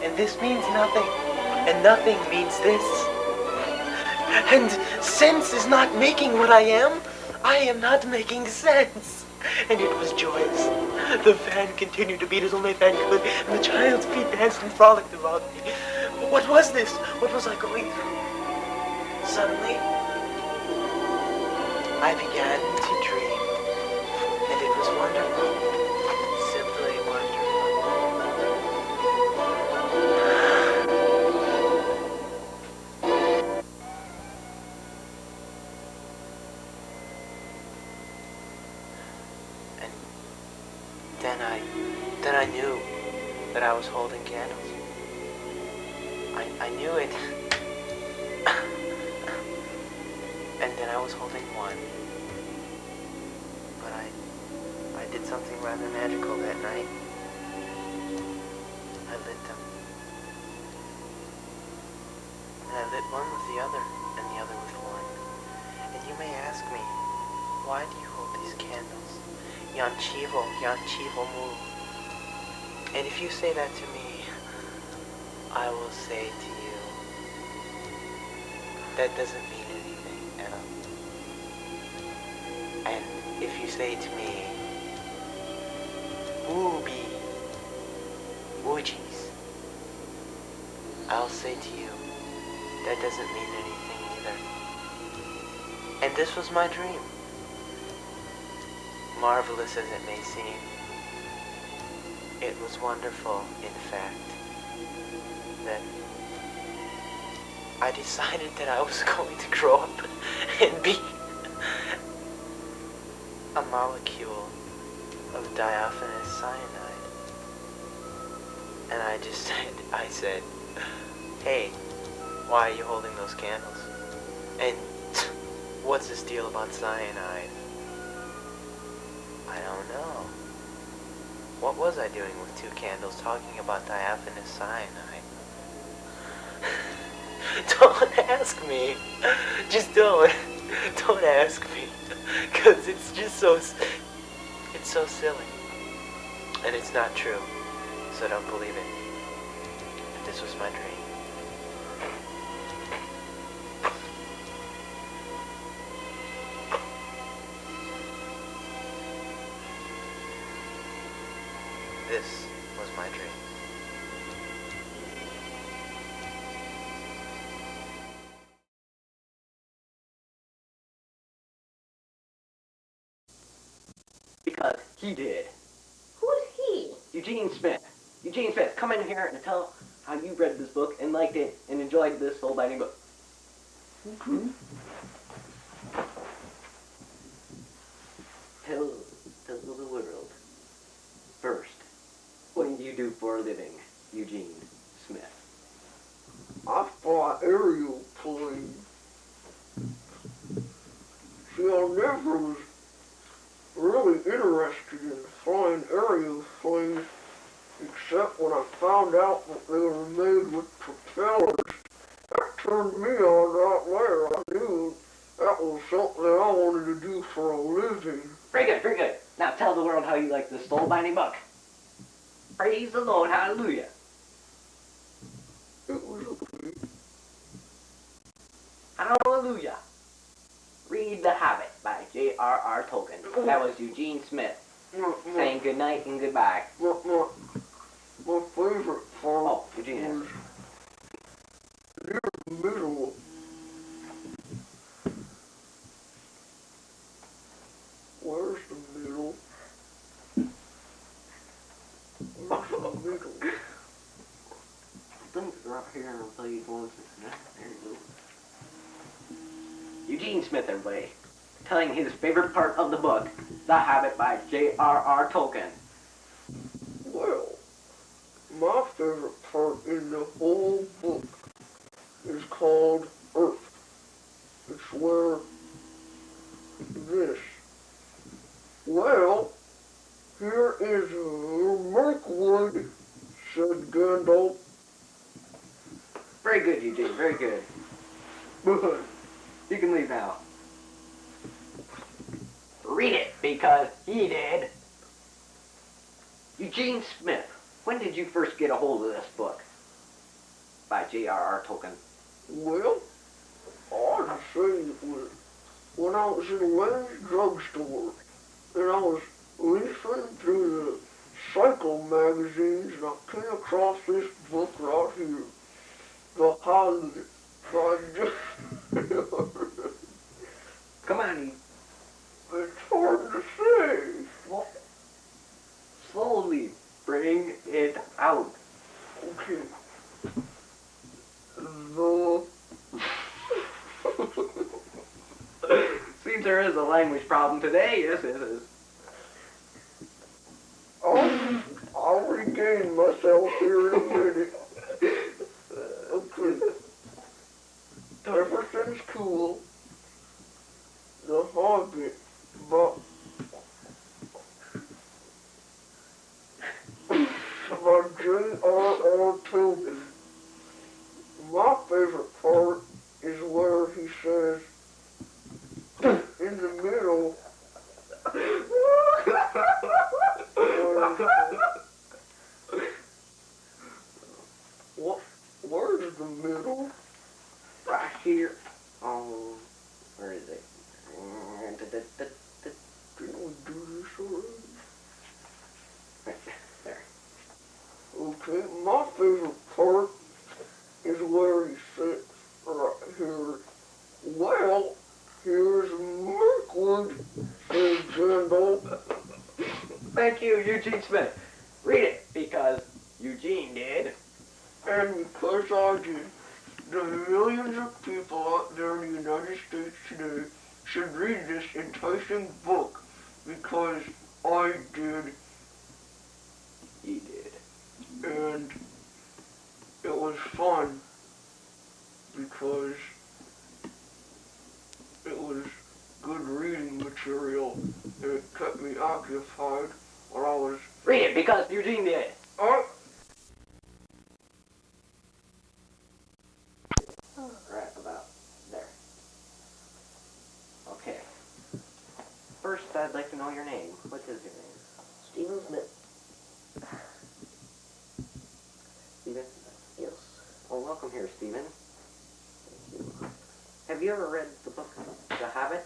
And this means nothing, and nothing means this. And sense is not making what I am not making sense. And it was joyous. The fan continued to beat as only a fan could, and the child's feet danced and frolicked about me. What was this? What was I going through? Suddenly, I began to dream, and it was wonderful, simply And then I knew that I was holding candles. I knew it. And then I was holding one. But I did something rather magical that night. I lit them. And I lit one with the other, and the other with one. And you may ask me, why do you hold these candles? Yan chivo mu. And if you say that to me, I will say to you, that doesn't mean anything at all. And if you say to me, Oobi, Woojies, I'll say to you, that doesn't mean anything either. And this was my dream. Marvelous as it may seem, it was wonderful, in fact, that I decided that I was going to grow up and be a molecule of diaphanous cyanide. And I said, hey, why are you holding those candles? And what's this deal about cyanide? I don't know. What was I doing with two candles talking about diaphanous cyanide? Don't ask me. Just don't. Don't ask me. Because it's just it's so silly. And it's not true. So don't believe it. But this was my dream. This was my dream. Because he did. Who's he? Eugene Smith. Eugene Smith, come in here and tell how you read this book and liked it and enjoyed this soul-binding book. Mm-hmm. Tell the world. First, what do you do for a living, Eugene Smith? I fly aerial planes. See, I never was really interested in flying aerial planes, except when I found out that they were made with propellers. That turned me on right there. I knew that was something I wanted to do for a living. Very good, very good. Now tell the world how you like this soul-binding book. Praise the Lord, hallelujah. It was okay. Hallelujah. Read The Hobbit by J.R.R. Tolkien. That was Eugene Smith. saying good night and goodbye. My favorite part Oh, Eugene. was near the middle. Where's the middle? Where's the middle? I think it's right here, and I'll tell you one second. There you go. Eugene Smith, everybody, telling his favorite part of the book, The Hobbit by J.R.R. Tolkien. Well, my favorite part in the whole book is called Earth. It's where this. Well, here is Mirkwood, said Gandalf. Very good, Eugene, very good. You can leave now. Read it, because he did. Eugene Smith, when did you first get a hold of this book? By J.R.R. Tolkien. Well, I'd say it was when I was in a man's drugstore, and I was leafing through the cycle magazines, and I came across this book right here, The Hobbit by Come on, It's hard to say. well, slowly bring it out. Okay. Seems there is a language problem today. Yes, it is. I'll regain myself here in a minute. Okay. Everything's cool. The Hobbit, but by J.R.R. Tolkien. My favorite part is where he says, in the middle, where's the middle? Right here. Where is it? Didn't we do this already? Right there. Okay, my favorite part is where he sits right here. Well, here's Mirkwood, said Gandalf. Thank you, Eugene Smith. Read it, because Eugene did. And because I did, the millions of people out there in the United States today should read this enticing book, because I did. He did. And it was fun, because it was good reading material. It kept me occupied while I was... Read it, because Eugene did. Right about there. Okay. First, I'd like to know your name. What is your name? Stephen Smith. Stephen? Yes. Well, welcome here, Stephen. Thank you. Have you ever read the book The Hobbit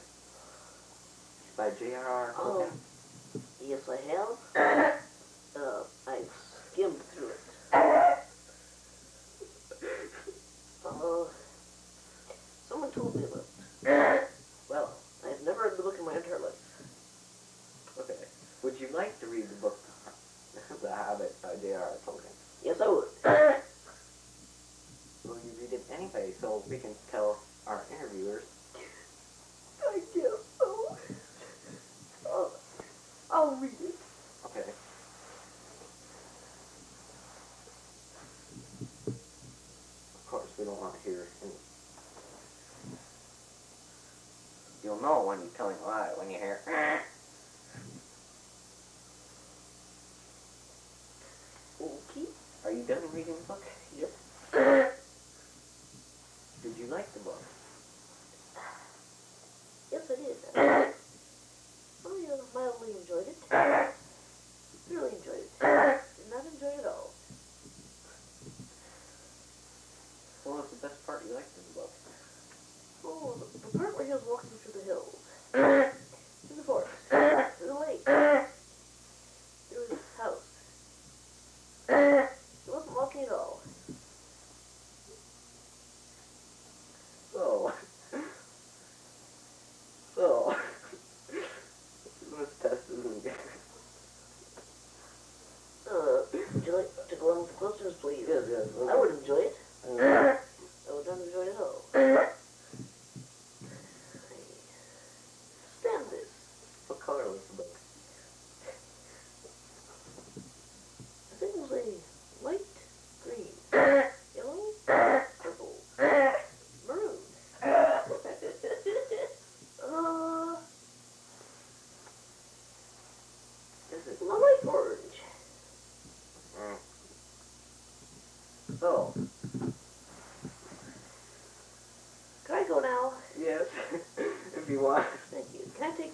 by J.R.R. Tolkien? Yes, I have. I've skimmed through it. Someone told me about it. Well, I've never read the book in my entire life. Okay. Would you like to read the book The Hobbit by J.R.R. Tolkien? Yes, I would. Will you read it anyway so we can tell our interviewers? I guess so. I'll read it. Okay. Of course, we don't want to hear any. You'll know when you're telling a lie when you hear. Okay. Are you done reading the book? Yep. Did you like the book? Yes, I did. I mildly enjoyed it. Really enjoyed it. Did not enjoy it at all. What was the best part you liked in the book? Oh, the part where he was walking through the hills. Through the forest. Through the lake.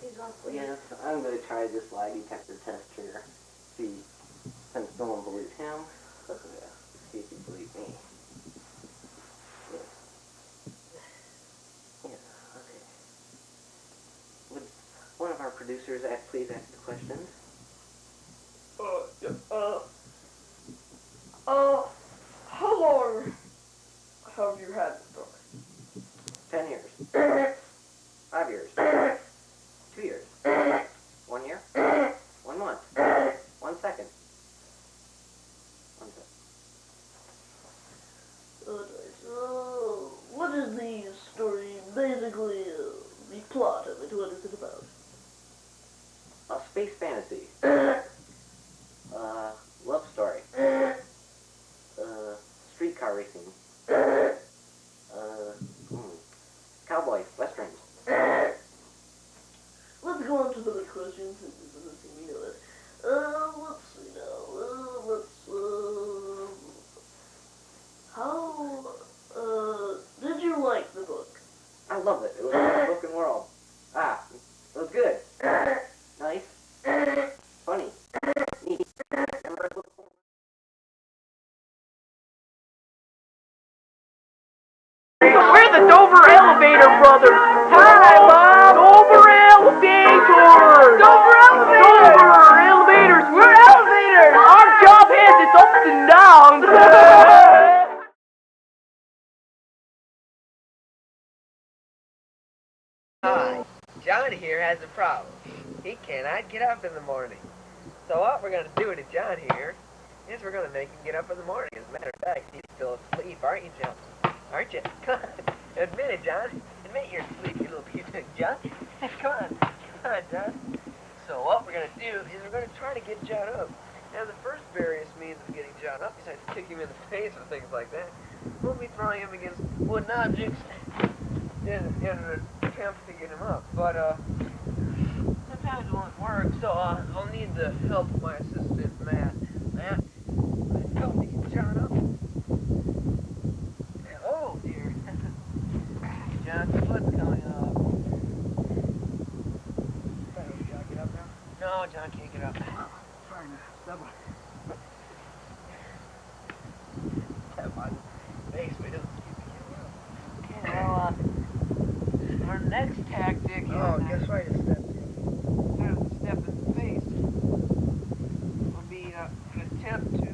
He's on sleep. Yes, I'm going to try this lie detector test here. See, since no one believes him, see if you believe me. Yes. Yes, okay. Would one of our producers please ask the questions? How long have you had this dog? 10 years. 5 years. 2 years. 1 year. 1 month. 1 second. 1 second. What is the story, basically, the plot of it? What is it about? A space fantasy. Love story. Streetcar racing. Cowboys, westerns. Let's go on to the next question, since this is a thing we know it. Let's see now. How did you like the book? I love it. It was a broken world. It was good. Nice. Funny. Neat. We're the Dover Elevator Brothers. Hi, Bob. Dover Elevators. Dover Elevators. Dover Elevators. We're elevators. Our job has its ups and downs. Hi, John here has a problem. He cannot get up in the morning. So what we're going to do to John here is we're going to make him get up in the morning. As a matter of fact, he's still asleep, aren't you, John? Aren't you? Come on. Admit it, John. Admit you're asleep, you little piece of John. Come on. Come on, John. So what we're going to do is we're going to try to get John up. Now, the first various means of getting John up, besides kicking him in the face or things like that, we'll be throwing him against wooden objects in an attempt to get him up. But, sometimes it won't work, so I'll need the help of my assistant, Matt. Matt, help me get John up. Oh, dear. John's foot's coming up. John get up now? No, John can't get up. Fine, step on. Step on face, we don't skip the camera. Okay, well, our next tactic is... Oh, guess right, it's step. Instead of the step in the face, will be an attempt to,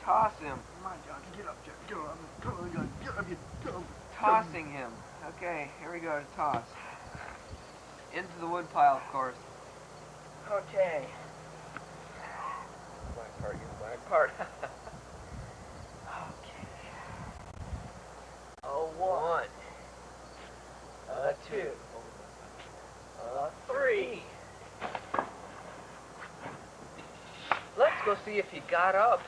toss him. Come on, John, get up, John. Get up, come on, John. Get up, you dumb. Tossing him. Okay, here we go to toss. Into the wood pile, of course. Okay. My part, my part. Okay. A 1. A 2. A 3. Let's go see if he got up.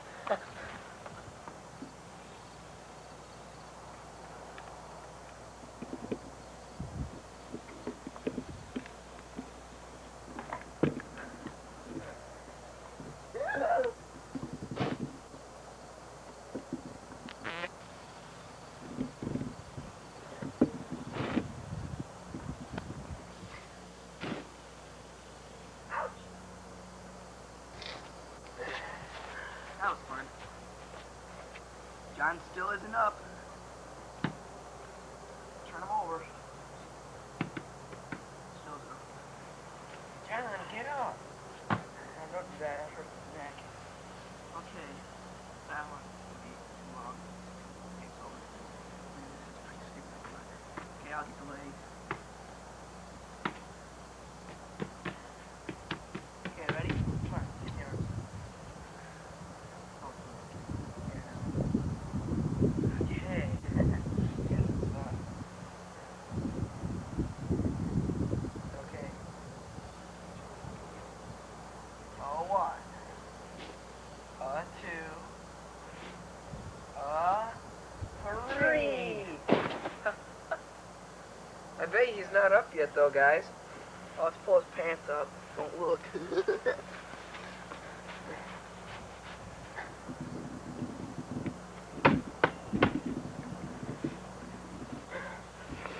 That was fun. John still isn't up. Turn him over. Still isn't up. John, get up. Now don't do that, that hurts his neck. Okay. That one would be too long. Okay, so maybe this is pretty stupid, but okay, I'll get the leg. Okay, ready? Come on, get the arms. Okay. Guess it's okay. A 1. A 2. A 3. I bet he's not up yet, though, guys. Oh, let's pull his pants up. Don't look.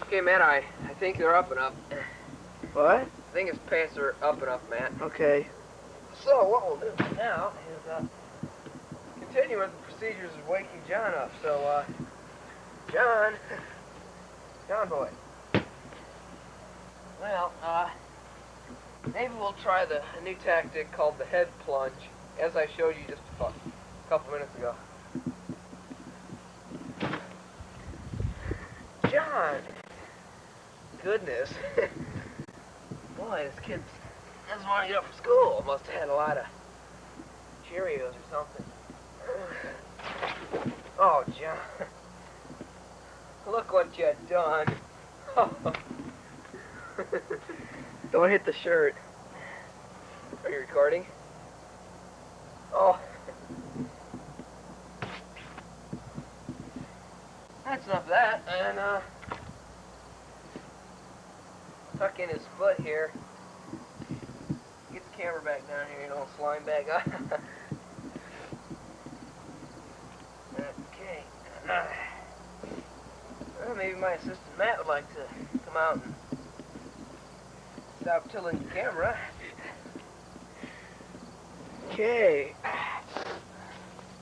Okay, Matt, I think they're up and up. What? I think his pants are up and up, Matt. Okay. So what we'll do now is continue with the procedures of waking John up. So, John boy. Well, maybe we'll try a new tactic called the head plunge, as I showed you just a couple minutes ago. John! Goodness. Boy, this kid doesn't want to get up for school. Must have had a lot of Cheerios or something. Oh, John. Look what you done. Don't hit the shirt. Are you recording? Oh. That's enough of that. And, tuck in his foot here. Get the camera back down here, you know, slime back up. Okay. Well, maybe my assistant Matt would like to come out and stop tilting the camera. Okay.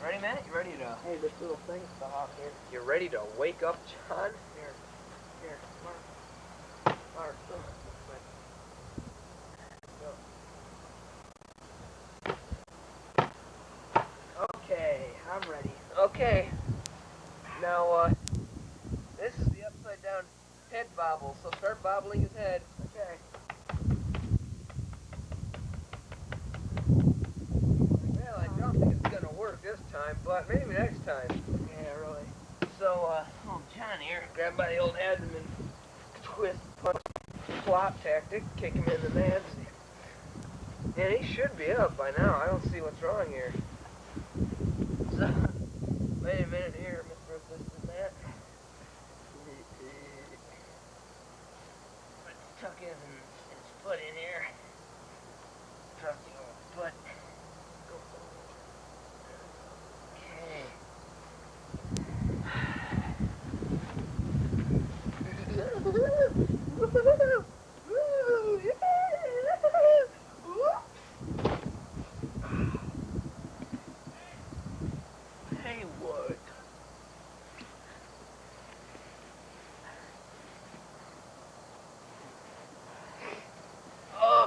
Ready, Matt? You ready to... Hey, this little thing fell off here. You ready to wake up, John? Here, Mark. Okay, I'm ready. Okay. Now, this is the upside down head bobble, so start bobbling his head. Okay. Well, I don't think it's gonna work this time, but maybe next time. Yeah, really. So, John here, grab by the old abdomen, twist, punch, flop tactic, kick him in the nads. And he should be up by now. I don't see what's wrong here. So, wait a minute here, Mr. Assistant Matt. Let's tuck his foot in here. Trusty old foot. Okay. Hey, what?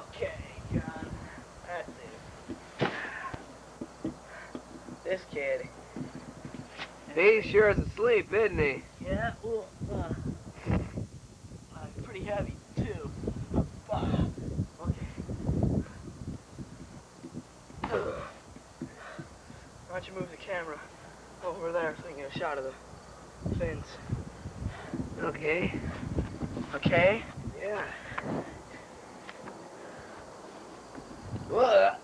Okay, John. That's it. This kid. He sure is asleep, isn't he? Yeah, well, pretty heavy, too. Okay. Why don't you move the camera over there so I can get a shot of the fins? Okay. Okay? Yeah. What?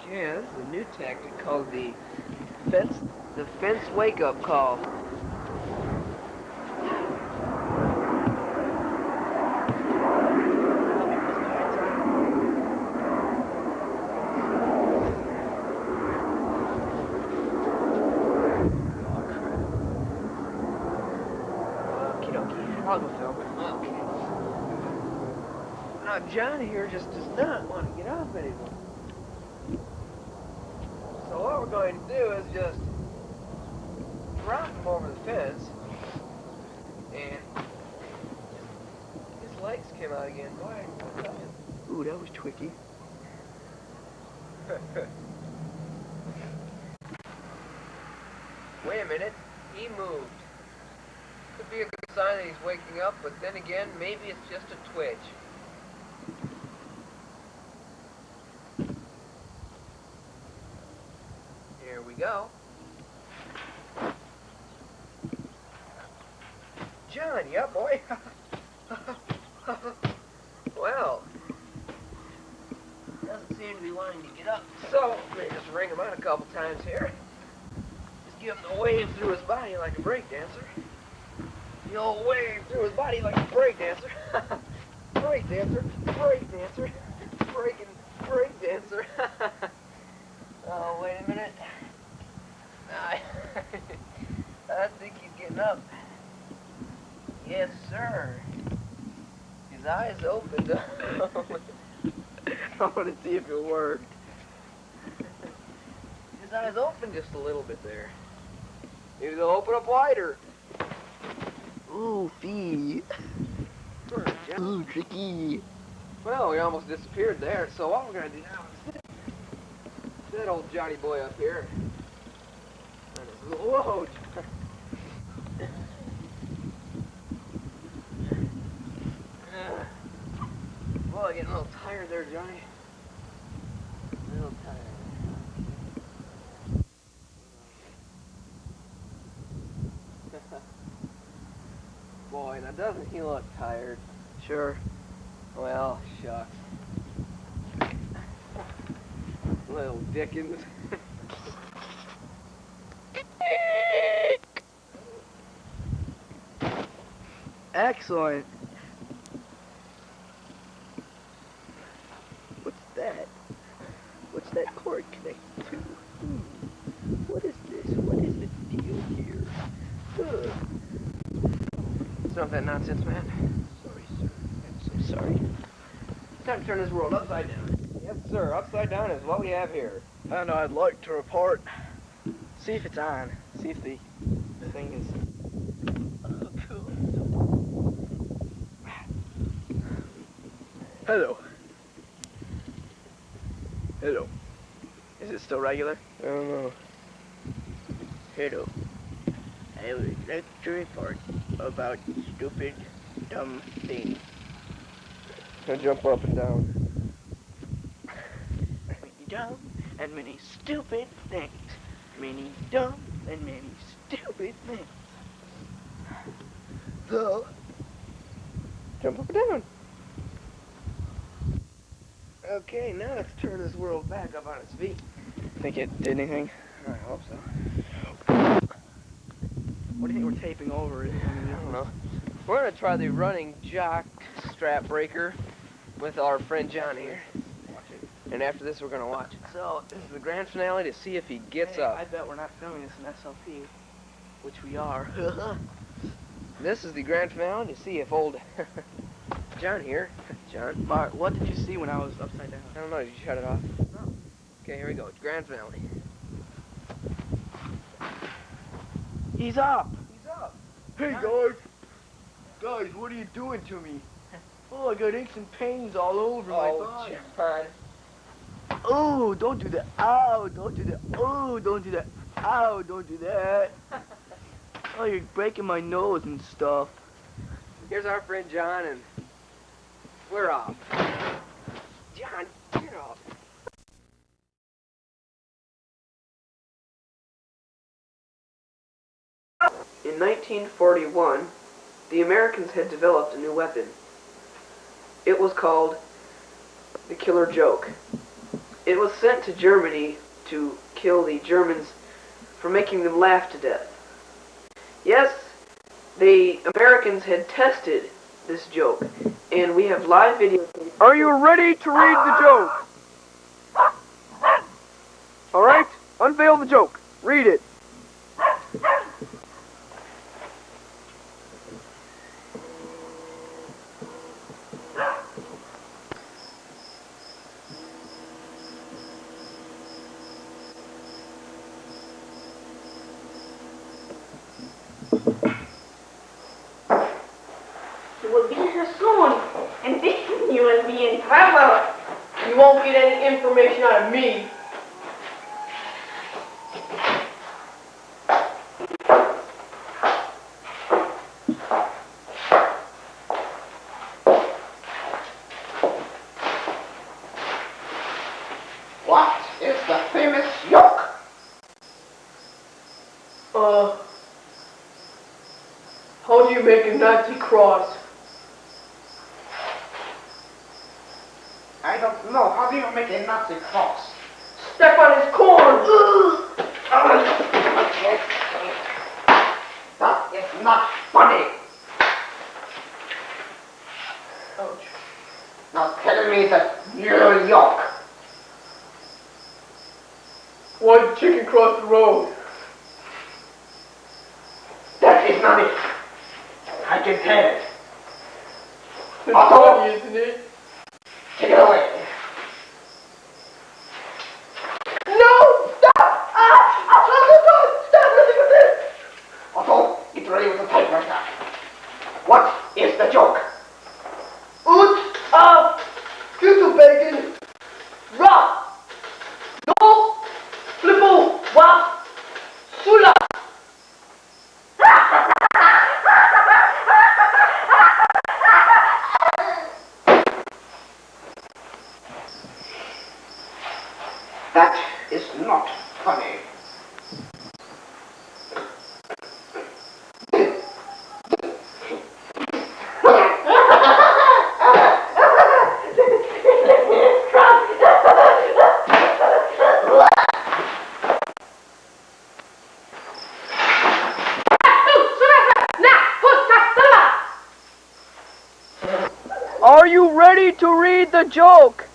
Okay, this is a new tactic called the fence wake-up call. I'll go film. Okay. Now, John here just does not want to get up anymore. So what we're going to do is just drop him over the fence, and his legs came out again. Boy, I'm telling you. Ooh, that was tricky. Wait a minute, he moved. Could be a good sign that he's waking up, but then again, maybe it's just a twitch. Here we go. John, yeah, boy. Well, doesn't seem to be wanting to get up, so let me just ring him out a couple times here. Just give him the wave through his body like a breakdancer. The old wave through his body like a breakdancer. Breakdancer, breakdancer, breakdancer. Oh, wait a minute. I think he's getting listen up. Yes, sir. His eyes opened up. I want to see if it worked. His eyes opened just a little bit there. Maybe they'll open up wider. Ooh, fee. Ooh, tricky. Well, we almost disappeared there, so what we're going to do now is that old Johnny boy up here. Whoa! Boy, getting a little tired there, Johnny. A little tired. Boy, now doesn't he look tired? Sure. Well, shucks. Little Dickens. Excellent. What's that? What's that cord connected to? What is this? What is the deal here? Stop that nonsense, man. Sorry, sir. I'm so sorry. It's time to turn this world upside down. Yes, sir. Upside down is what we have here. And I'd like to report. See if it's on. See if the thing is. Oh, cool. Hello. Hello. Is it still regular? I don't know. Hello. I would like to report about stupid, dumb things. Now jump up and down. Many dumb and many stupid things. Many dumb and many stupid things. So, jump up and down. Okay, now let's turn this world back up on its feet. Think it did anything? I hope so. What do you think we're taping over it? I don't know. We're gonna try the running jock strap breaker with our friend John here. And after this, we're gonna watch it. So, this is the grand finale to see if he gets up. I bet we're not filming this in SLP, which we are. This is the grand finale to see if old John here, John. Mark, what did you see when I was upside down? I don't know, did you shut it off? No. Okay, here we go, grand finale. He's up! He's up! Hey guys! Guys, what are you doing to me? Oh, I got aches and pains all over my body. John. Oh, don't do that. Ow, don't do that. Oh, don't do that. Ow, don't do that. Oh, you're breaking my nose and stuff. Here's our friend John, and we're off. John, get off. In 1941, the Americans had developed a new weapon. It was called the Killer Joke. It was sent to Germany to kill the Germans for making them laugh to death. Yes, the Americans had tested this joke, and we have live video. Are you ready to read the joke? Alright, unveil the joke. Read it. You will be here soon, and then you will be in trouble. You won't get any information out of me. What is the famous yoke? How do you make a Nazi cross? I don't know. How do you make a Nazi cross? Step on his corn! That is not funny. Ouch. Now tell me the New York. Why did the chicken cross the road? That is not on it. I can tell it. It's Otto, funny, isn't it? take it away. No! Stop! Otto, stop! Nothing with this! Otto, get ready with the typewriter. What is the joke? Schnitzel bacon. Ra. No. Flippo. Wa. Sula. That is not funny. Are you ready to read the joke?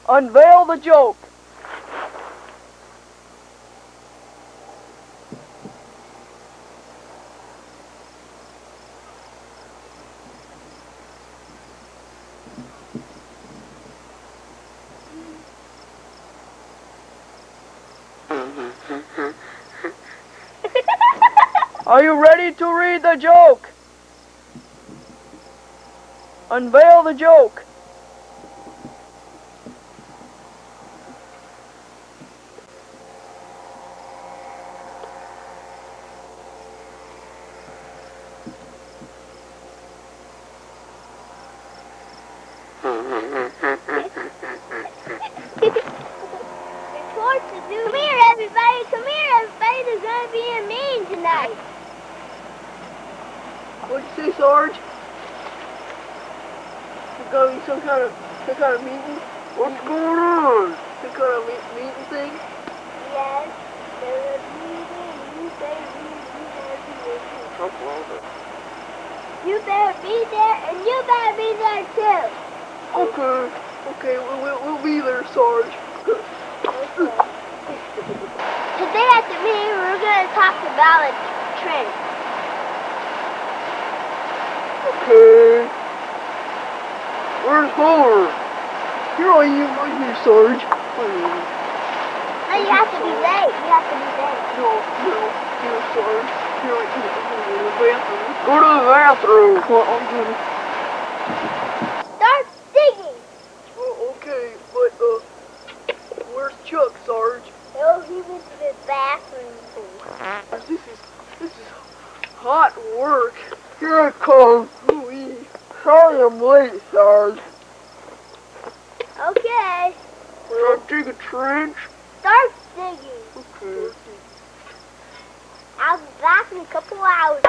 Unveil the joke. Are you ready to read the joke? Unveil the joke. There's gonna be a meeting tonight. What'd you say, Sarge? There's gonna be some kind of meeting? What's going on? Some kind of meeting thing? Yes, there's a meeting. You better be there. You better be there, and you better be there too. Okay, we'll be there, Sarge. Today at the meeting, we're gonna talk about a trend. Okay. Where's Homer? Here I am, right here, Sarge. No, you have to be late. You have to be late. No, here, Sarge. Here I am. I'm going to the bathroom. Go to the bathroom. Well, I'm gonna... Start digging. Oh, okay, but, where's Chuck, Sarge? Oh, he went to the bathroom. This is hot work. Here I come. Ooh-wee. Sorry I'm late, Sarge. Okay. Will I dig a trench? Start digging. Okay. I'll be back in a couple hours.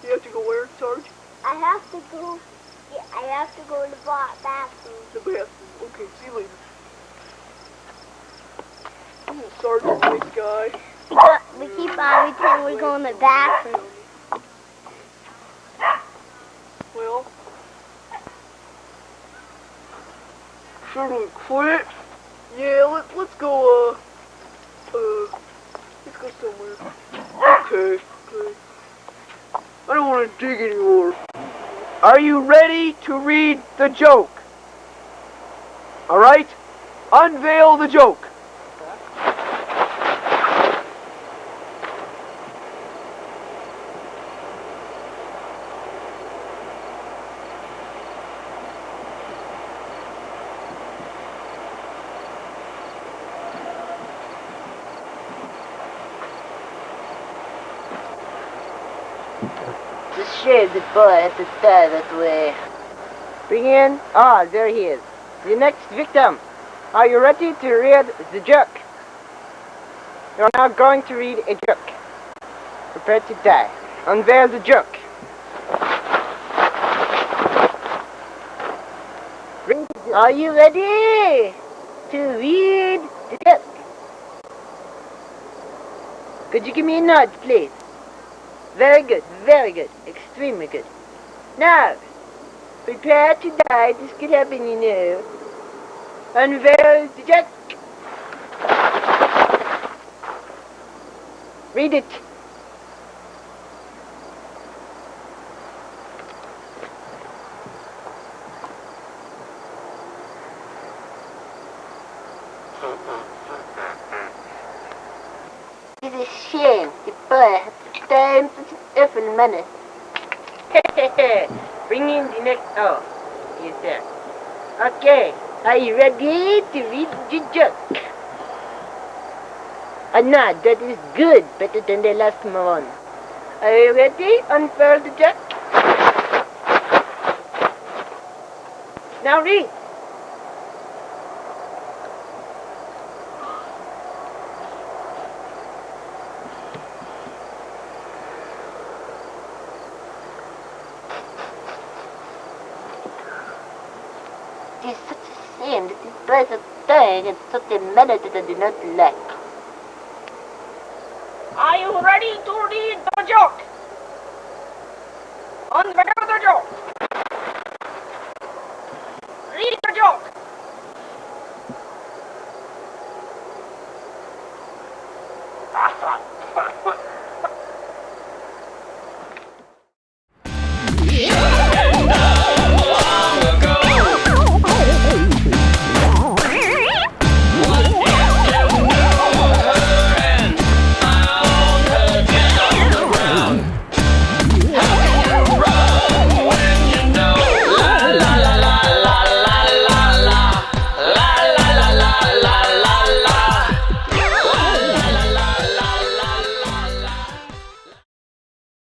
You have to go where, Sarge? I have to go. Yeah, I have to go to the bathroom. The bathroom. Okay, see you later. Sarge is a nice guy. We keep on pretending we're going to the bathroom. Well, should we quit? Yeah, let's go, let's go somewhere. Okay. I don't want to dig anymore. Are you ready to read the joke? Alright? Unveil the joke. The shade the boy at the start that way. Bring in. Ah, there he is. The next victim. Are you ready to read the joke? You're now going to read a joke. Prepare to die. Unveil the joke. Are you ready to read the joke? Could you give me a nod, please? Very good, extremely good. Now, prepare to die, this could happen, you know. Unveil the joke. Read it. It's a shame the boy has to die in such an awful manner. Bring in the next. Oh, yes, sir. Okay, are you ready to read the joke? Now that is good, better than the last one. Are you ready? Unfurl the joke. Now read. It is such a shame that these boys are dying in such a manner that I do not like. Are you ready to read the joke? Unveil the joke. Read the joke.